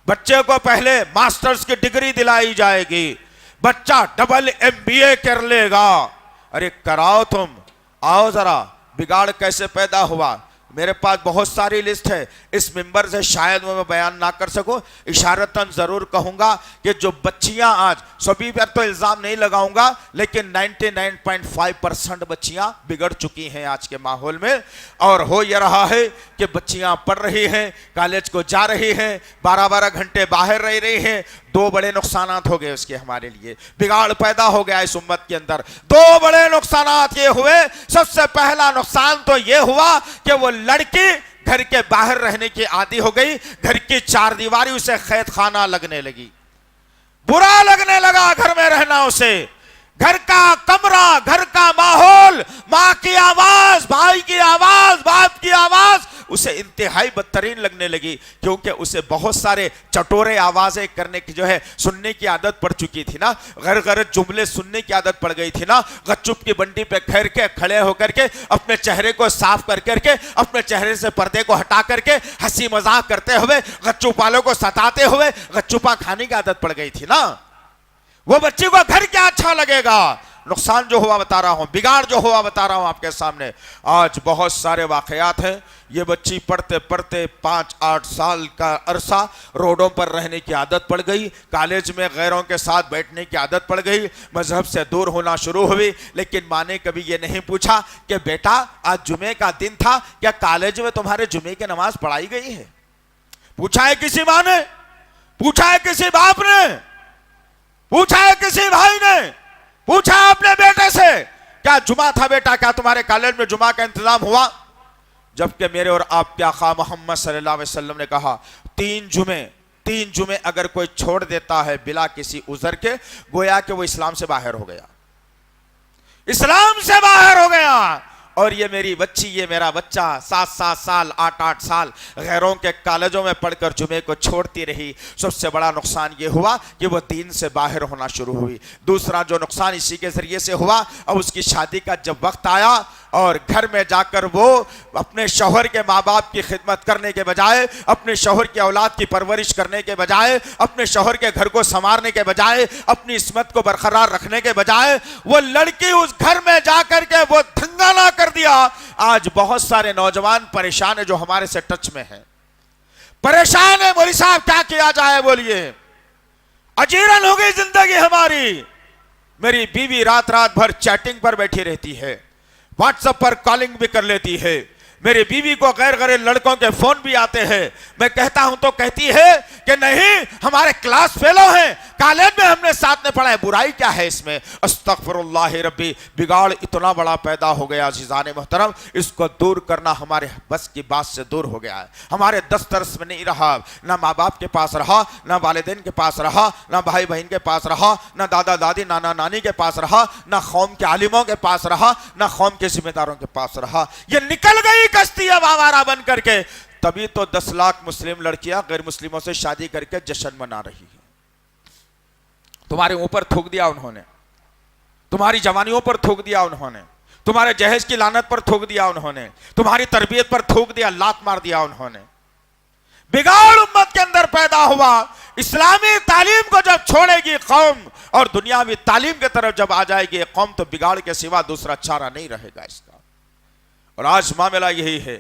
بچے کو پہلے ماسٹرز کی ڈگری دلائی جائے گی، بچہ ڈبل ایم بی اے کر لے گا. ارے کراؤ تم. آؤ ذرا. بگاڑ کیسے پیدا ہوا؟ میرے پاس بہت ساری لسٹ ہے، اس ممبر سے شاید میں بیان نہ کر سکوں، اشارتاً ضرور کہوں گا کہ جو بچیاں آج، سبھی پر تو الزام نہیں لگاؤں گا، لیکن 99.5% بچیاں بگڑ چکی ہیں آج کے ماحول میں. اور ہو یہ رہا ہے کہ بچیاں پڑھ رہی ہیں، کالج کو جا رہی ہیں، 12 گھنٹے باہر رہ رہی ہیں. 2 بڑے نقصانات ہو گئے اس کے ہمارے لیے. بگاڑ پیدا ہو گیا اس امت کے اندر. 2 بڑے نقصانات یہ ہوئے. سب سے پہلا نقصان تو یہ ہوا کہ وہ لڑکی گھر کے باہر رہنے کی عادی ہو گئی، گھر کی 4 دیواری اسے قید خانہ لگنے لگی، برا لگنے لگا گھر میں رہنا اسے. گھر کا کمرہ، گھر کا ماحول، ماں کی آواز، بھائی کی آواز، باپ کی آواز اسے انتہائی بدترین لگنے لگی، کیونکہ اسے بہت سارے چٹورے آوازیں کرنے کی جو ہے سننے کی عادت پڑ چکی تھی نا، غیر غلط جملے سننے کی عادت پڑ گئی تھی نا. گچپ کی بنڈی پہ کھڑے ہو کر کے اپنے چہرے کو صاف کر کے اپنے چہرے سے پردے کو ہٹا کر کے ہنسی مذاق کرتے ہوئے گچپ والوں کو ستاتے ہوئے گچپا کھانے کی عادت پڑ گئی تھی نا. وہ بچی کو گھر کیا اچھا لگے گا. نقصان جو ہوا بتا رہا ہوں، بگاڑ جو ہوا بتا رہا ہوں آپ کے سامنے. آج بہت سارے واقعات ہیں. یہ بچی پڑھتے پڑھتے 5-8 سال کا عرصہ روڈوں پر رہنے کی عادت پڑ گئی، کالج میں غیروں کے ساتھ بیٹھنے کی عادت پڑ گئی، مذہب سے دور ہونا شروع ہوئی. لیکن ماں نے کبھی یہ نہیں پوچھا کہ بیٹا آج جمعے کا دن تھا، کیا کالج میں تمہارے جمعے کی نماز پڑھائی گئی ہے؟ پوچھا ہے کسی ماں نے؟ پوچھا ہے کسی باپ نے؟ پوچھا ہے کسی بھائی نے؟ پوچھا اپنے بیٹے سے کیا جمعہ تھا بیٹا، کیا تمہارے کالج میں جمعہ کا انتظام ہوا؟ جبکہ میرے اور آپ کے آقا محمد صلی اللہ علیہ وسلم نے کہا 3 جمعے اگر کوئی چھوڑ دیتا ہے بلا کسی عذر کے، گویا کہ وہ اسلام سے باہر ہو گیا، اسلام سے باہر ہو گیا. اور یہ میری بچی، یہ میرا بچہ 7-7 سال 8-8 سال غیروں کے کالجوں میں پڑھ کر جمعے کو چھوڑتی رہی. سب سے بڑا نقصان یہ ہوا کہ وہ دین سے باہر ہونا شروع ہوئی. دوسرا جو نقصان اسی کے ذریعے سے ہوا، اب اس کی شادی کا جب وقت آیا اور گھر میں جا کر وہ اپنے شوہر کے ماں باپ کی خدمت کرنے کے بجائے، اپنے شوہر کی اولاد کی پرورش کرنے کے بجائے، اپنے شوہر کے گھر کو سنوارنے کے بجائے، اپنی عصمت کو برقرار رکھنے کے بجائے، وہ لڑکی اس گھر میں جا کر کے وہ دھنگانہ کر دیا۔ آج بہت سارے نوجوان پریشان ہیں جو ہمارے سے ٹچ میں ہیں، پریشان ہے، مولوی صاحب کیا کیا جائے بولیے، اجیرن ہو گئی زندگی ہماری۔ میری بیوی رات بھر چیٹنگ پر بیٹھی رہتی ہے، واٹس ایپ پر کالنگ بھی کر لیتی ہے، میری بیوی کو غیر غیر لڑکوں کے فون بھی آتے ہیں، میں کہتا ہوں تو کہتی ہے کہ نہیں ہمارے کلاس فیلو ہیں، کالج میں ہم نے ساتھ میں پڑھا ہے، برائی کیا ہے اس میں؟ استغفر اللہ ربی، بگاڑ اتنا بڑا پیدا ہو گیا عزیزان محترم، اس کو دور کرنا ہمارے بس کی بات سے دور ہو گیا ہے، ہمارے دسترس میں نہیں رہا، نہ ماں باپ کے پاس رہا، نہ والدین کے پاس رہا، نہ بھائی بہن کے پاس رہا، نہ دادا دادی نانا نانی کے پاس رہا، نہ قوم کے عالموں کے پاس رہا، نہ قوم کے ذمہ داروں کے پاس رہا، یہ نکل گئی کشتی اب آوارہ بن کر کے۔ تبھی تو 10 لاکھ مسلم لڑکیاں غیر مسلموں سے شادی کر کے جشن منا رہی ہیں۔ تمہارے اوپر تھوک دیا انہوں نے، تمہاری جوانیوں پر تھوک دیا انہوں نے، تمہارے جہیز کی لعنت پر تھوک دیا انہوں نے، تمہاری تربیت پر تھوک دیا، لات مار دیا انہوں نے۔ بگاڑ امت کے اندر پیدا ہوا، اسلامی تعلیم کو جب چھوڑے گی قوم اور دنیاوی تعلیم کی طرف جب آ جائے گی قوم تو بگاڑ کے سوا دوسرا چارہ نہیں رہے گا اس کا۔ اور آج معاملہ یہی ہے،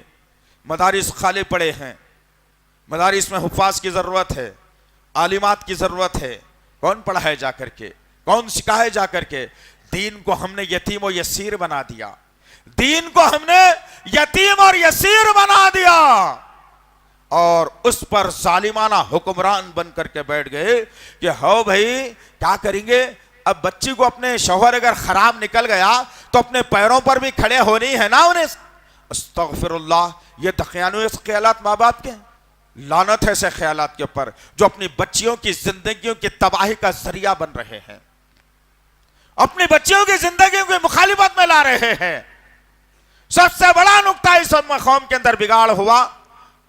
مدارس خالی پڑے ہیں، مدارس میں حفاظ کی ضرورت ہے، عالمات کی ضرورت ہے، کون پڑھائے جا کر کے، کون سکھائے جا کر کے؟ دین کو ہم نے یتیم و یسیر بنا دیا، دین کو ہم نے یتیم اور یسیر بنا دیا، اور اس پر ظالمانہ حکمران بن کر کے بیٹھ گئے کہ ہو بھائی کیا کریں گے؟ اب بچی کو اپنے شوہر اگر خراب نکل گیا تو اپنے پیروں پر بھی کھڑے ہونی ہے نا انہیں۔ استغفر اللہ، یہ دقیانوس خیالات ماں باپ کے ہیں، لعنت ہے ایسے خیالات کے اوپر جو اپنی بچیوں کی زندگیوں کی تباہی کا ذریعہ بن رہے ہیں، اپنی بچیوں کی زندگیوں کی مخالفت میں لا رہے ہیں۔ سب سے بڑا نقطہ اس قوم کے اندر بگاڑ ہوا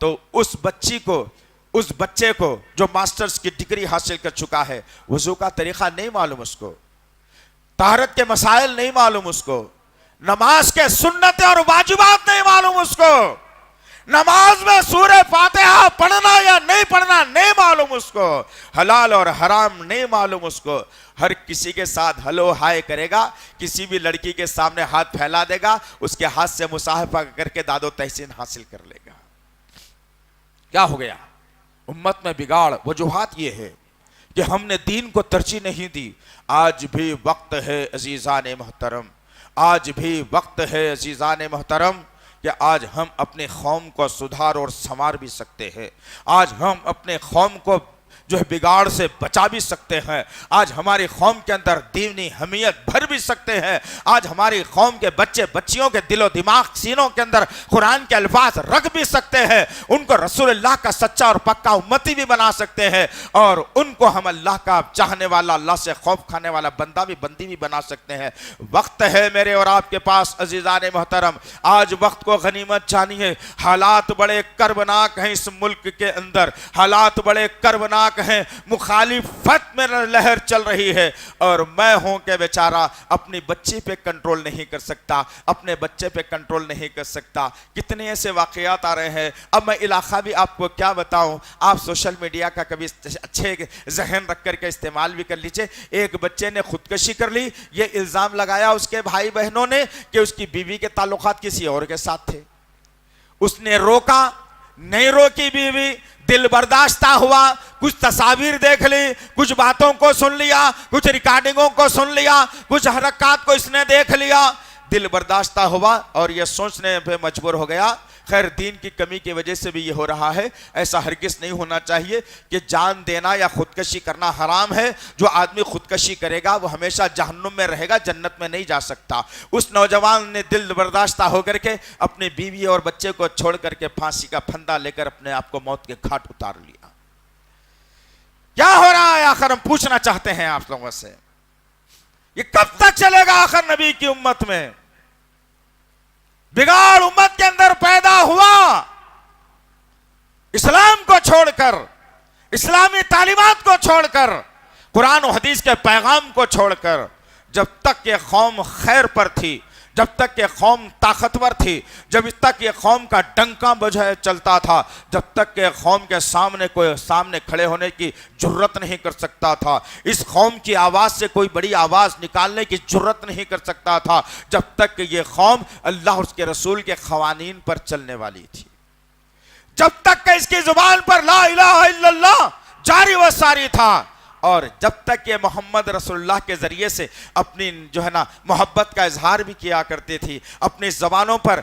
تو اس بچے کو جو ماسٹرز کی ڈگری حاصل کر چکا ہے، وضو کا طریقہ نہیں معلوم اس کو، طہارت کے مسائل نہیں معلوم اس کو، نماز کے سنت اور واجبات نہیں معلوم اس کو، نماز میں سورہ فاتحہ پڑھنا یا نہیں پڑھنا نہیں معلوم اس کو، حلال اور حرام نہیں معلوم اس کو، ہر کسی کے ساتھ ہلو ہائے کرے گا، کسی بھی لڑکی کے سامنے ہاتھ پھیلا دے گا، اس کے ہاتھ سے مصافحہ کر کے داد و تحسین حاصل کر لے گا۔ کیا ہو گیا؟ امت میں بگاڑ۔ وجوہات یہ ہے کہ ہم نے دین کو ترجیح نہیں دی۔ آج بھی وقت ہے عزیزان محترم، آج بھی وقت ہے عزیزان محترم کہ آج ہم اپنے قوم کو سدھار اور سنوار بھی سکتے ہیں، آج ہم اپنے قوم کو جو ہے بگاڑ سے بچا بھی سکتے ہیں، آج ہماری قوم کے اندر دینی حمیت بھر بھی سکتے ہیں، آج ہماری قوم کے بچے بچیوں کے دل و دماغ سینوں کے اندر قرآن کے الفاظ رکھ بھی سکتے ہیں، ان کو رسول اللہ کا سچا اور پکا امتی بھی بنا سکتے ہیں، اور ان کو ہم اللہ کا چاہنے والا، اللہ سے خوف کھانے والا بندہ بھی بندی بھی بنا سکتے ہیں۔ وقت ہے میرے اور آپ کے پاس عزیزان محترم، آج وقت کو غنیمت جانیے۔ حالات بڑے کربناک ہیں اس ملک کے اندر، حالات بڑے کربناک ہیں، مخالفت میں لہر چل رہی ہے، اور میں ہوں کہ بیچارہ اپنی بچی پہ کنٹرول نہیں کر سکتا، اپنے بچے پہ کنٹرول نہیں کر سکتا۔ کتنے ایسے واقعات آ رہے ہیں، اب میں علاقہ بھی آپ کو کیا بتاؤں، آپ سوشل میڈیا کا کبھی اچھے ذہن رکھ کر کے استعمال بھی کر لیجئے۔ ایک بچے نے خودکشی کر لی، یہ الزام لگایا اس کے بھائی بہنوں نے کہ اس کی بیوی کے تعلقات کسی اور کے ساتھ تھے، اس نے روکا، نہیں روکی بیوی، دل برداشتہ ہوا، کچھ تصاویر دیکھ لی، کچھ باتوں کو سن لیا، کچھ ریکارڈنگوں کو سن لیا، کچھ حرکات کو اس نے دیکھ لیا، دل برداشتہ ہوا اور یہ سوچنے پہ مجبور ہو گیا۔ خیر دین کی کمی کی وجہ سے بھی یہ ہو رہا ہے، ایسا ہرگز نہیں ہونا چاہیے کہ جان دینا یا خودکشی کرنا حرام ہے۔ جو آدمی خودکشی کرے گا وہ ہمیشہ جہنم میں رہے گا، جنت میں نہیں جا سکتا۔ اس نوجوان نے دل برداشتہ ہو کر کے اپنی بیوی اور بچے کو چھوڑ کر کے پھانسی کا پھندا لے کر اپنے آپ کو موت کے گھاٹ اتار لیا۔ کیا ہو رہا ہے آخر، ہم پوچھنا چاہتے ہیں آپ لوگوں سے، یہ کب تک چلے گا آخر نبی کی امت میں؟ بگاڑ امت کے اندر پیدا ہوا، اسلام کو چھوڑ کر، اسلامی تعلیمات کو چھوڑ کر، قرآن و حدیث کے پیغام کو چھوڑ کر۔ جب تک یہ قوم خیر پر تھی، جب تک یہ قوم طاقتور تھی، جب تک یہ قوم کا ڈنکا بجائے چلتا تھا، جب تک کہ قوم کے سامنے کوئی سامنے کھڑے ہونے کی جرت نہیں کر سکتا تھا، اس قوم کی آواز سے کوئی بڑی آواز نکالنے کی جرت نہیں کر سکتا تھا، جب تک کہ یہ قوم اللہ اور اس کے رسول کے قوانین پر چلنے والی تھی، جب تک کہ اس کی زبان پر لا الہ الا اللہ جاری و ساری تھا، اور جب تک یہ محمد رسول اللہ کے ذریعے سے اپنی محبت کا اظہار بھی کیا کرتی تھی، اپنی زبانوں پر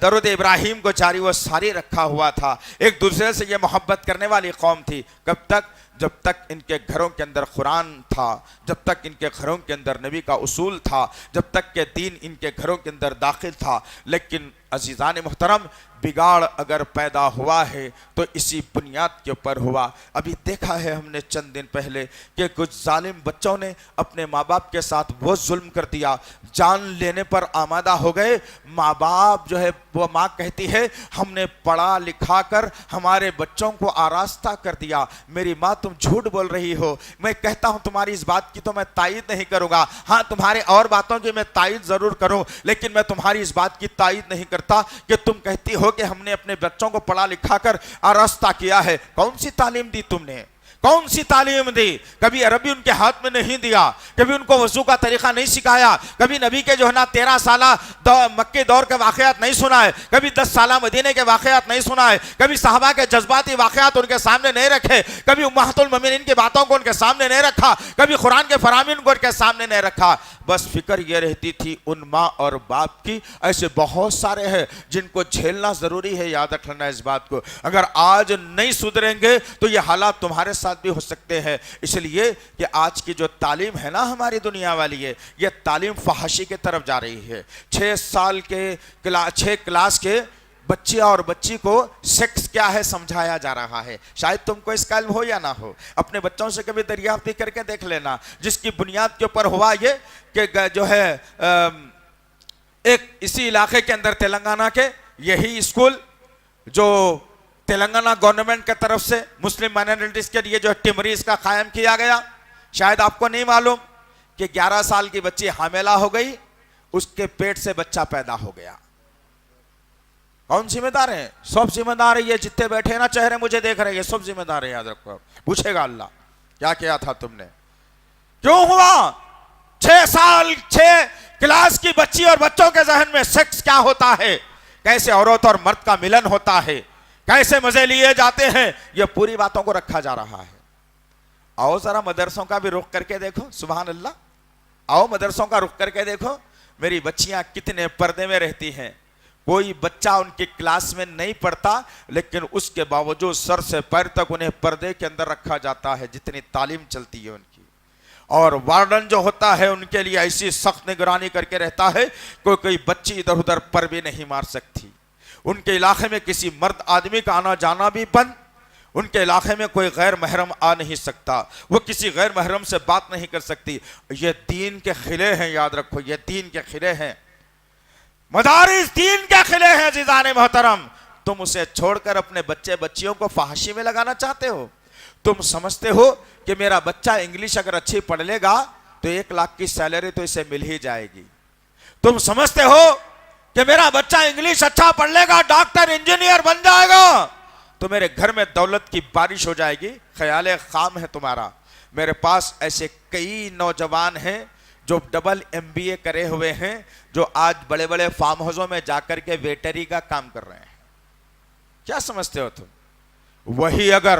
درود ابراہیم کو جاری و ساری رکھا ہوا تھا، ایک دوسرے سے یہ محبت کرنے والی قوم تھی۔ کب تک؟ جب تک ان کے گھروں کے اندر قرآن تھا، جب تک ان کے گھروں کے اندر نبی کا اصول تھا، جب تک کہ دین ان کے گھروں کے اندر داخل تھا۔ لیکن عزیزان محترم، بگاڑ اگر پیدا ہوا ہے تو اسی بنیاد کے اوپر ہوا۔ ابھی دیکھا ہے ہم نے چند دن پہلے کہ کچھ ظالم بچوں نے اپنے ماں باپ کے ساتھ وہ ظلم کر دیا، جان لینے پر آمادہ ہو گئے۔ ماں باپ وہ ماں کہتی ہے ہم نے پڑھا لکھا کر ہمارے بچوں کو آراستہ کر دیا۔ میری ماں تم جھوٹ بول رہی ہو، میں کہتا ہوں تمہاری اس بات کی تو میں تائید نہیں کروں گا، ہاں تمہارے اور باتوں کی میں تائید ضرور کروں، لیکن میں تمہاری اس بات کی تائید نہیں کرتا کہ تم کہتی ہو کہ ہم نے اپنے بچوں کو پڑھا لکھا کر آراستہ کیا ہے۔ کون سی تعلیم دی تم نے؟ کون سی تعلیم دی؟ کبھی عربی ان کے ہاتھ میں نہیں دیا، کبھی ان کو وضو کا طریقہ نہیں سکھایا، کبھی نبی کے 13 سالہ مکے دور کے واقعات نہیں سنائے، کبھی 10 سالہ مدینے کے واقعات نہیں سنائے، کبھی صحابہ کے جذباتی واقعات ان کے سامنے نہیں رکھے، کبھی امہات المومنین کی باتوں کو ان کے سامنے نہیں رکھا، کبھی قرآن کے فرامین کو ان کے سامنے نہیں رکھا۔ بس فکر یہ رہتی تھی ان ماں اور باپ کی۔ ایسے بہت سارے ہیں جن کو جھیلنا ضروری ہے، یاد رکھنا اس بات کو۔ اگر آج نہیں سدھریں گے تو یہ حالات تمہارے ساتھ بھی ہو سکتے ہیں، اس لیے کہ آج کی جو تعلیم ہے نا ہماری دنیا والی ہے، یہ تعلیم فحاشی کی طرف جا رہی ہے۔ 6 کلاس کے بچے اور بچی کو سیکس کیا ہے سمجھایا جا رہا ہے۔ شاید تم کو اس کا علم ہو یا نہ ہو، اپنے بچوں سے کبھی دریافت بھی کر کے دیکھ لینا، جس کی بنیاد کے اوپر ہوا یہ کہ ایک اسی علاقے کے اندر تلنگانہ کے یہی اسکول جو تلنگانہ گورنمنٹ کے طرف سے مسلم مائنورٹیز کے لیے ٹمریز کا قائم کیا گیا، شاید آپ کو نہیں معلوم کہ 11 سال کی بچی حاملہ ہو گئی، اس کے پیٹ سے بچہ پیدا ہو گیا۔ کون ذمہ دار ہیں؟ سب ذمہ دار ہے، یہ جتنے بیٹھے نا چہرے مجھے دیکھ رہے ہیں، یہ سب ذمہ دار ہے، یاد رکھو۔ پوچھے گا اللہ کیا کیا تھا تم نے، کیوں ہوا؟ 6 کلاس کی بچی اور بچوں کے ذہن میں سیکس کیا ہوتا ہے، کیسے عورت اور مرد کا ملن ہوتا ہے، کیسے مزے لیے جاتے ہیں، یہ پوری باتوں کو رکھا جا رہا ہے۔ آؤ ذرا مدرسوں کا بھی رخ کر کے دیکھو، سبحان اللہ، آؤ مدرسوں کا رخ کر کے دیکھو، میری بچیاں کتنے پردے میں رہتی ہیں۔ کوئی بچہ ان کی کلاس میں نہیں پڑھتا، لیکن اس کے باوجود سر سے پیر تک انہیں پردے کے اندر رکھا جاتا ہے، جتنی تعلیم چلتی ہے ان کی۔ اور وارڈن جو ہوتا ہے ان کے لیے ایسی سخت نگرانی کر کے رہتا ہے کوئی بچی ادھر ادھر پر بھی نہیں مار سکتی۔ ان کے علاقے میں کسی مرد آدمی کا آنا جانا بھی بند، ان کے علاقے میں کوئی غیر محرم آ نہیں سکتا، وہ کسی غیر محرم سے بات نہیں کر سکتی۔ یہ دین کے قلعے ہیں، یاد رکھو، یہ دین کے قلعے ہیں، مدارس دین کے قلعے ہیں عزیزان محترم۔ تم اسے چھوڑ کر اپنے بچے بچیوں کو فحاشی میں لگانا چاہتے ہو؟ تم سمجھتے ہو کہ میرا بچہ انگلش اگر اچھی پڑھ لے گا تو 1 لاکھ کی سیلری تو اسے مل ہی جائے گی؟ تم سمجھتے ہو کہ میرا بچہ انگلش اچھا پڑھ لے گا، ڈاکٹر انجینئر بن جائے گا تو میرے گھر میں دولت کی بارش ہو جائے گی؟ خیال خام ہے تمہارا۔ میرے پاس ایسے کئی نوجوان ہیں جو ڈبل MBA کرے ہوئے ہیں، جو آج بڑے بڑے فارم ہاؤسوں میں جا کر کے ویٹری کا کام کر رہے ہیں۔ کیا سمجھتے ہو تم؟ وہی اگر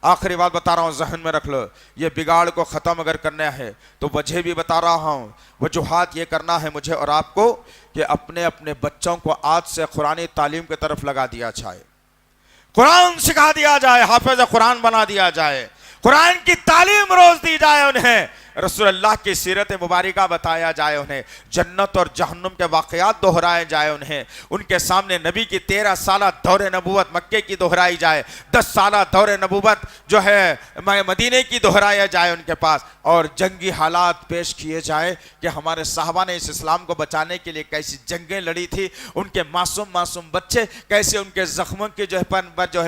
آخری بات بتا رہا ہوں، ذہن میں رکھ لو، یہ بگاڑ کو ختم اگر کرنا ہے تو وجہ بھی بتا رہا ہوں، وجوہات یہ کرنا ہے مجھے اور آپ کو کہ اپنے بچوں کو آج سے قرآنی تعلیم کی طرف لگا دیا جائے، قرآن سکھا دیا جائے، حافظ قرآن بنا دیا جائے، قرآن کی تعلیم روز دی جائے، انہیں رسول اللہ کی سیرت مبارکہ بتایا جائے، انہیں جنت اور جہنم کے واقعات دہرائے جائے، انہیں ان کے سامنے نبی کی 13 سالہ دور نبوت مکے کی دہرائی جائے، 10 سالہ دور نبوت مدینے کی دہرایا جائے ان کے پاس، اور جنگی حالات پیش کیے جائے کہ ہمارے صحابہ نے اس اسلام کو بچانے کے لیے کیسی جنگیں لڑی تھی، ان کے معصوم بچے کیسے ان کے زخموں کی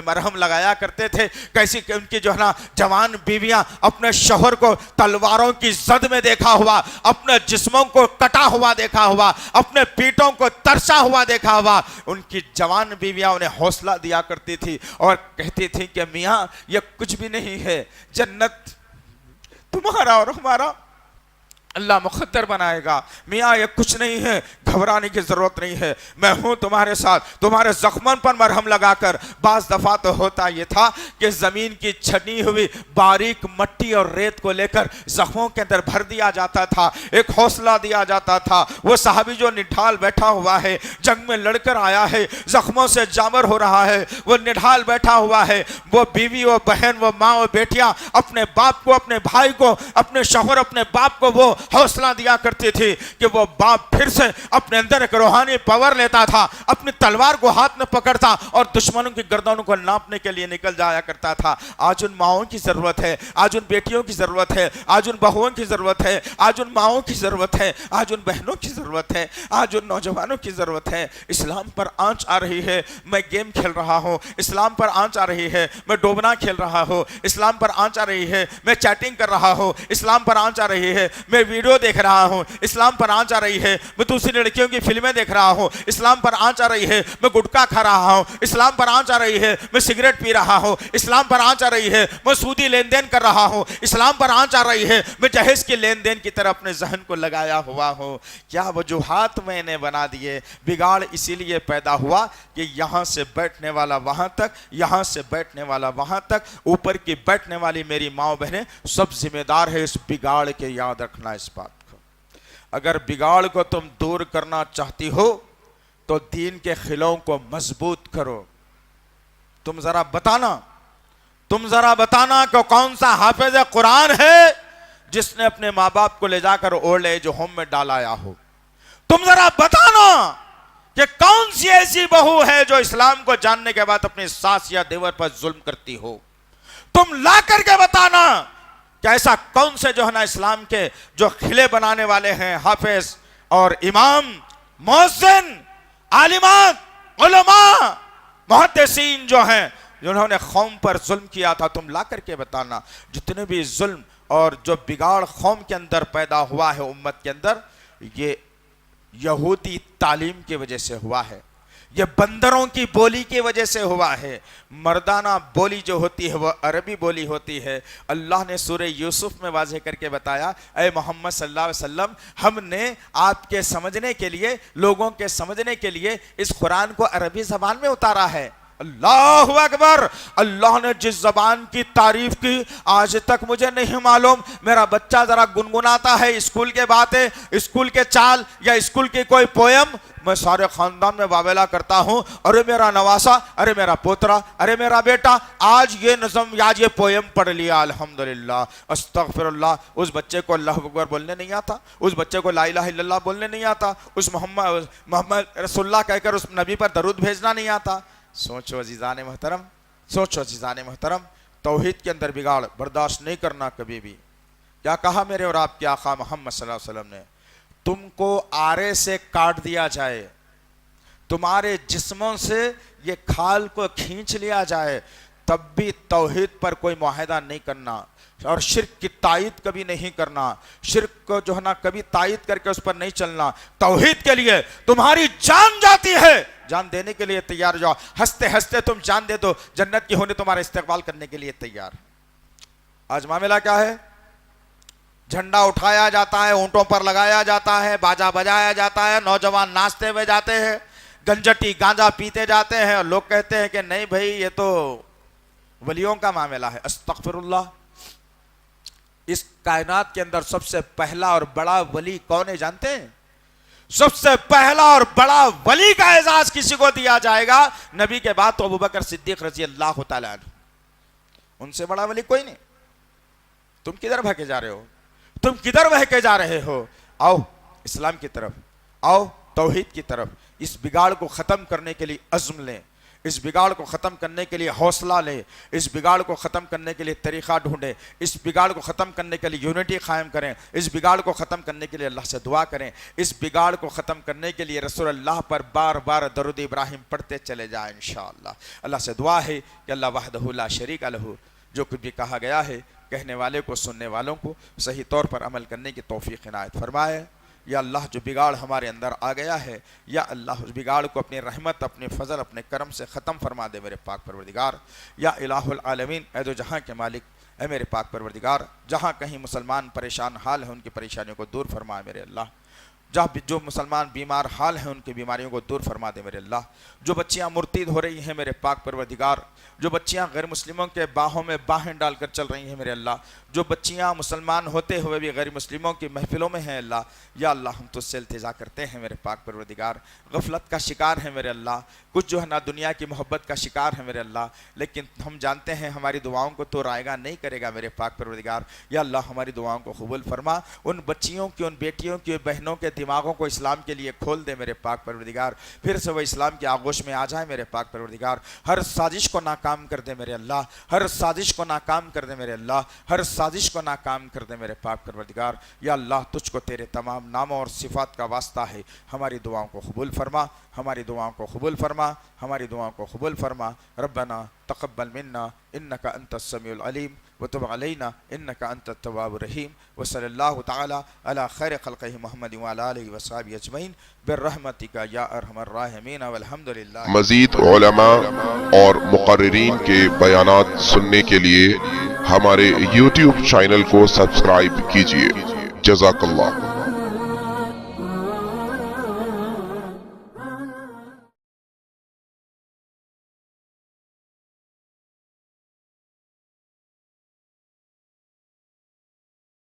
مرہم لگایا کرتے تھے، کیسی ان کی جوان بیویاں اپنے شوہر کو تلواروں کی زد میں دیکھا ہوا، اپنے جسموں کو کٹا ہوا دیکھا ہوا، اپنے پیٹوں کو ترشا ہوا دیکھا ہوا، ان کی جوان بیویاں انہیں حوصلہ دیا کرتی تھی اور کہتی تھی کہ میاں یہ کچھ بھی نہیں ہے، جنت تمہارا اور ہمارا اللہ مقدر بنائے گا، میاں یہ کچھ نہیں ہے، گھبرانے کی ضرورت نہیں ہے، میں ہوں تمہارے ساتھ، تمہارے زخموں پر مرہم لگا کر۔ بعض دفعہ تو ہوتا یہ تھا کہ زمین کی چھنی ہوئی باریک مٹی اور ریت کو لے کر زخموں کے اندر بھر دیا جاتا تھا، ایک حوصلہ دیا جاتا تھا۔ وہ صحابی جو نڈھال بیٹھا ہوا ہے، جنگ میں لڑ کر آیا ہے، زخموں سے جامر ہو رہا ہے، وہ نڈھال بیٹھا ہوا ہے، وہ بیوی، وہ بہن، وہ ماں، وہ بیٹیاں اپنے باپ کو، اپنے بھائی کو، اپنے شوہر، اپنے باپ کو وہ حوصلہ دیا کرتی تھی کہ وہ باپ پھر سے اپنے اندر ایک روحانی پاور لیتا تھا، اپنی تلوار کو ہاتھ میں پکڑتا اور دشمنوں کی گردنوں کو ناپنے کے لیے نکل جایا کرتا تھا۔ آج ان ماؤں کی ضرورت ہے، آج ان بیٹیوں کی ضرورت ہے، آج ان بہووں کی ضرورت ہے، آج ان ماؤں کی ضرورت ہے، آج ان بہنوں کی ضرورت ہے، آج ان نوجوانوں کی ضرورت ہے۔ اسلام پر آنچ آ رہی ہے، میں گیم کھیل رہا ہوں، اسلام پر آنچ آ رہی ہے، میں ڈوبنا کھیل رہا ہوں، اسلام پر آنچ آ رہی ہے، میں چیٹنگ کر رہا ہوں، اسلام پر آنچ آ رہی ہے، میں ویڈیو دیکھ رہا ہوں، اسلام پر آنچ آ رہی ہے، میں دوسری لڑکیوں کی فلمیں دیکھ رہا ہوں، اسلام پر آنچ آ رہی ہے، میں گٹکا کھا رہا ہوں، اسلام پر آنچ آ رہی ہے، میں سگریٹ پی رہا ہوں، اسلام پر آنچ آ رہی ہے، میں سودی لین دین کر رہا ہوں، اسلام پر آنچ آ رہی ہے، میں جہیز کی لین دین کی طرح اپنے ذہن کو لگایا ہوا ہوں۔ کیا وجوہات میں نے بنا دیے؟ بگاڑ اسی لیے پیدا ہوا کہ یہاں سے بیٹھنے والا وہاں تک، یہاں سے بیٹھنے والا وہاں تک، اوپر کی بیٹھنے والی میری ماں بہنیں سب ذمہ دار ہے اس بگاڑ کے، یاد رکھنا اس بات کو۔ اگر بگاڑ کو تم دور کرنا چاہتی ہو تو دین کے خلوں کو مضبوط کرو۔ تم ذرا بتانا کہ کون سا حافظ قرآن ہے جس نے اپنے ماں باپ کو لے جا کر اولڈ ایج ہوم میں ڈالایا ہو؟ تم ذرا بتانا کہ کون سی ایسی بہو ہے جو اسلام کو جاننے کے بعد اپنی ساس یا دیور پر ظلم کرتی ہو؟ تم لا کر کے بتانا کہ ایسا کون سے جو ہے نا اسلام کے جو خلے بنانے والے ہیں، حافظ اور امام، مؤذن، عالمات، علماء، محدثین جو ہیں، جنہوں نے قوم پر ظلم کیا تھا، تم لا کر کے بتانا۔ جتنے بھی ظلم اور جو بگاڑ قوم کے اندر پیدا ہوا ہے، امت کے اندر، یہ یہودی تعلیم کی وجہ سے ہوا ہے، یہ بندروں کی بولی کی وجہ سے ہوا ہے۔ مردانہ بولی جو ہوتی ہے وہ عربی بولی ہوتی ہے۔ اللہ نے سورہ یوسف میں واضح کر کے بتایا، اے محمد صلی اللہ علیہ وسلم، ہم نے آپ کے سمجھنے کے لیے، لوگوں کے سمجھنے کے لیے اس قرآن کو عربی زبان میں اتارا ہے۔ اللہ اکبر! اللہ نے جس زبان کی تعریف کی آج تک مجھے نہیں معلوم۔ میرا بچہ ذرا گنگناتا ہے اسکول کے باتیں، اسکول کے چال یا اسکول کی کوئی پویم، میں سارے خاندان میں واویلا کرتا ہوں، ارے میرا نواسا، ارے میرا پوترا، ارے میرا بیٹا آج یہ نظم، آج یہ پویم پڑھ لیا، الحمدللہ، استغفر اللہ۔ اس بچے کو اللہ اکبر بولنے نہیں آتا، اس بچے کو لا الہ الا اللہ بولنے نہیں آتا، اس محمد رسول اللہ کہہ کر اس نبی پر درود بھیجنا نہیں آتا۔ سوچو عزیزان محترم، سوچو عزیزان محترم، توحید کے اندر بگاڑ برداشت نہیں کرنا کبھی بھی۔ کیا کہا میرے اور آپ کے آقا محمد صلی اللہ علیہ وسلم نے؟ تم کو آرے سے کاٹ دیا جائے، تمہارے جسموں سے یہ کھال کو کھینچ لیا جائے، تب بھی توحید پر کوئی معاہدہ نہیں کرنا اور شرک کی تائید کبھی نہیں کرنا، شرک کو جو ہے نا کبھی تائید کر کے اس پر نہیں چلنا۔ توحید کے لیے تمہاری جان جاتی ہے، جان دینے کے لیے تیار جاؤ، ہنستے ہنستے تم جان دے دو، جنت کی ہونے تمہارا استقبال کرنے کے لیے تیار۔ آج معاملہ کیا ہے؟ جھنڈا اٹھایا جاتا ہے، اونٹوں پر لگایا جاتا ہے، باجا بجایا جاتا ہے، نوجوان ناچتے ہوئے جاتے ہیں، گنجٹی گانجا پیتے جاتے ہیں، اور لوگ کہتے ہیں کہ نہیں بھائی یہ تو ولیوں کا معاملہ ہے۔ استغفر اللہ! اس کائنات کے اندر سب سے پہلا اور بڑا ولی کون ہے جانتے ہیں؟ سب سے پہلا اور بڑا ولی کا اعزاز کسی کو دیا جائے گا نبی کے بعد تو ابوبکر صدیق رضی اللہ تعالیٰ عنہ، ان سے بڑا ولی کوئی نہیں۔ تم کدھر بھاگے جا رہے ہو؟ تم کدھر بہ کے جا رہے ہو؟ آؤ اسلام کی طرف، آؤ توحید کی طرف۔ اس بگاڑ کو ختم کرنے کے لیے عزم لیں، اس بگاڑ کو ختم کرنے کے لیے حوصلہ لیں، اس بگاڑ کو ختم کرنے کے لیے طریقہ ڈھونڈیں، اس بگاڑ کو ختم کرنے کے لیے یونٹی قائم کریں، اس بگاڑ کو ختم کرنے کے لیے اللہ سے دعا کریں، اس بگاڑ کو ختم کرنے کے لیے رسول اللہ پر بار بار درود ابراہیم پڑھتے چلے جائیں انشاءاللہ۔ اللہ سے دعا ہے کہ اللہ وحدہ لا شریک لہ جو کچھ بھی کہا گیا ہے کہنے والے کو سننے والوں کو صحیح طور پر عمل کرنے کی توفیق عنایت فرمائے۔ یا اللہ جو بگاڑ ہمارے اندر آ گیا ہے، یا اللہ اس بگاڑ کو اپنی رحمت، اپنے فضل، اپنے کرم سے ختم فرما دے میرے پاک پروردگار۔ یا الہ العالمین، اے دو جہاں کے مالک، اے میرے پاک پروردگار، جہاں کہیں مسلمان پریشان حال ہیں ان کی پریشانیوں کو دور فرما میرے اللہ۔ جہاں جو مسلمان بیمار حال ہیں ان کی بیماریوں کو دور فرما دے میرے اللہ۔ جو بچیاں مرتد ہو رہی ہیں میرے پاک پروردگار، جو بچیاں غیر مسلموں کے باہوں میں باہیں ڈال کر چل رہی ہیں میرے اللہ، جو بچیاں مسلمان ہوتے ہوئے بھی غیر مسلموں کی محفلوں میں ہیں اللہ، یا اللہ ہم تجھ سے التجا کرتے ہیں میرے پاک پروردگار، غفلت کا شکار ہیں میرے اللہ، کچھ جو ہے نا دنیا کی محبت کا شکار ہیں میرے اللہ، لیکن ہم جانتے ہیں ہماری دعاؤں کو تو رائے گا نہیں کرے گا میرے پاک پروردگار۔ یا اللہ ہماری دعاؤں کو قبول فرما، ان بچیوں کی، ان بیٹیوں کی، بہنوں کے دماغوں کو اسلام کے لیے کھول دے میرے پاک پروردگار، پھر سے وہ اسلام کی آغوش میں آ جائیں میرے پاک پروردگار، ہر سازش کو ناکام کر دے میرے اللہ، ہر سازش کو ناکام کر دے میرے اللہ، ہر سازش کو ناکام کر دے میرے پاک پروردگار۔ یا اللہ تجھ کو تیرے تمام ناموں اور صفات کا واسطہ ہے، ہماری دعاؤں کو قبول فرما، ہماری دعاؤں کو قبول فرما، ہماری دعاؤں کو قبول فرما۔ ربنا تقبل منا انک انت السمیع العلیم وتب علینا انک انت التواب الرحیم، وصلی اللہ تعالی علی خیر خلقہ محمد وعلی آلہ وصحبہ اجمعین برحمتک یا ارحم الراحمین والحمد للہ۔ مزید علماء اور مقررین کے بیانات سننے کے لیے ہمارے YouTube چینل کو سبسکرائب کیجیے۔ جزاک اللہ۔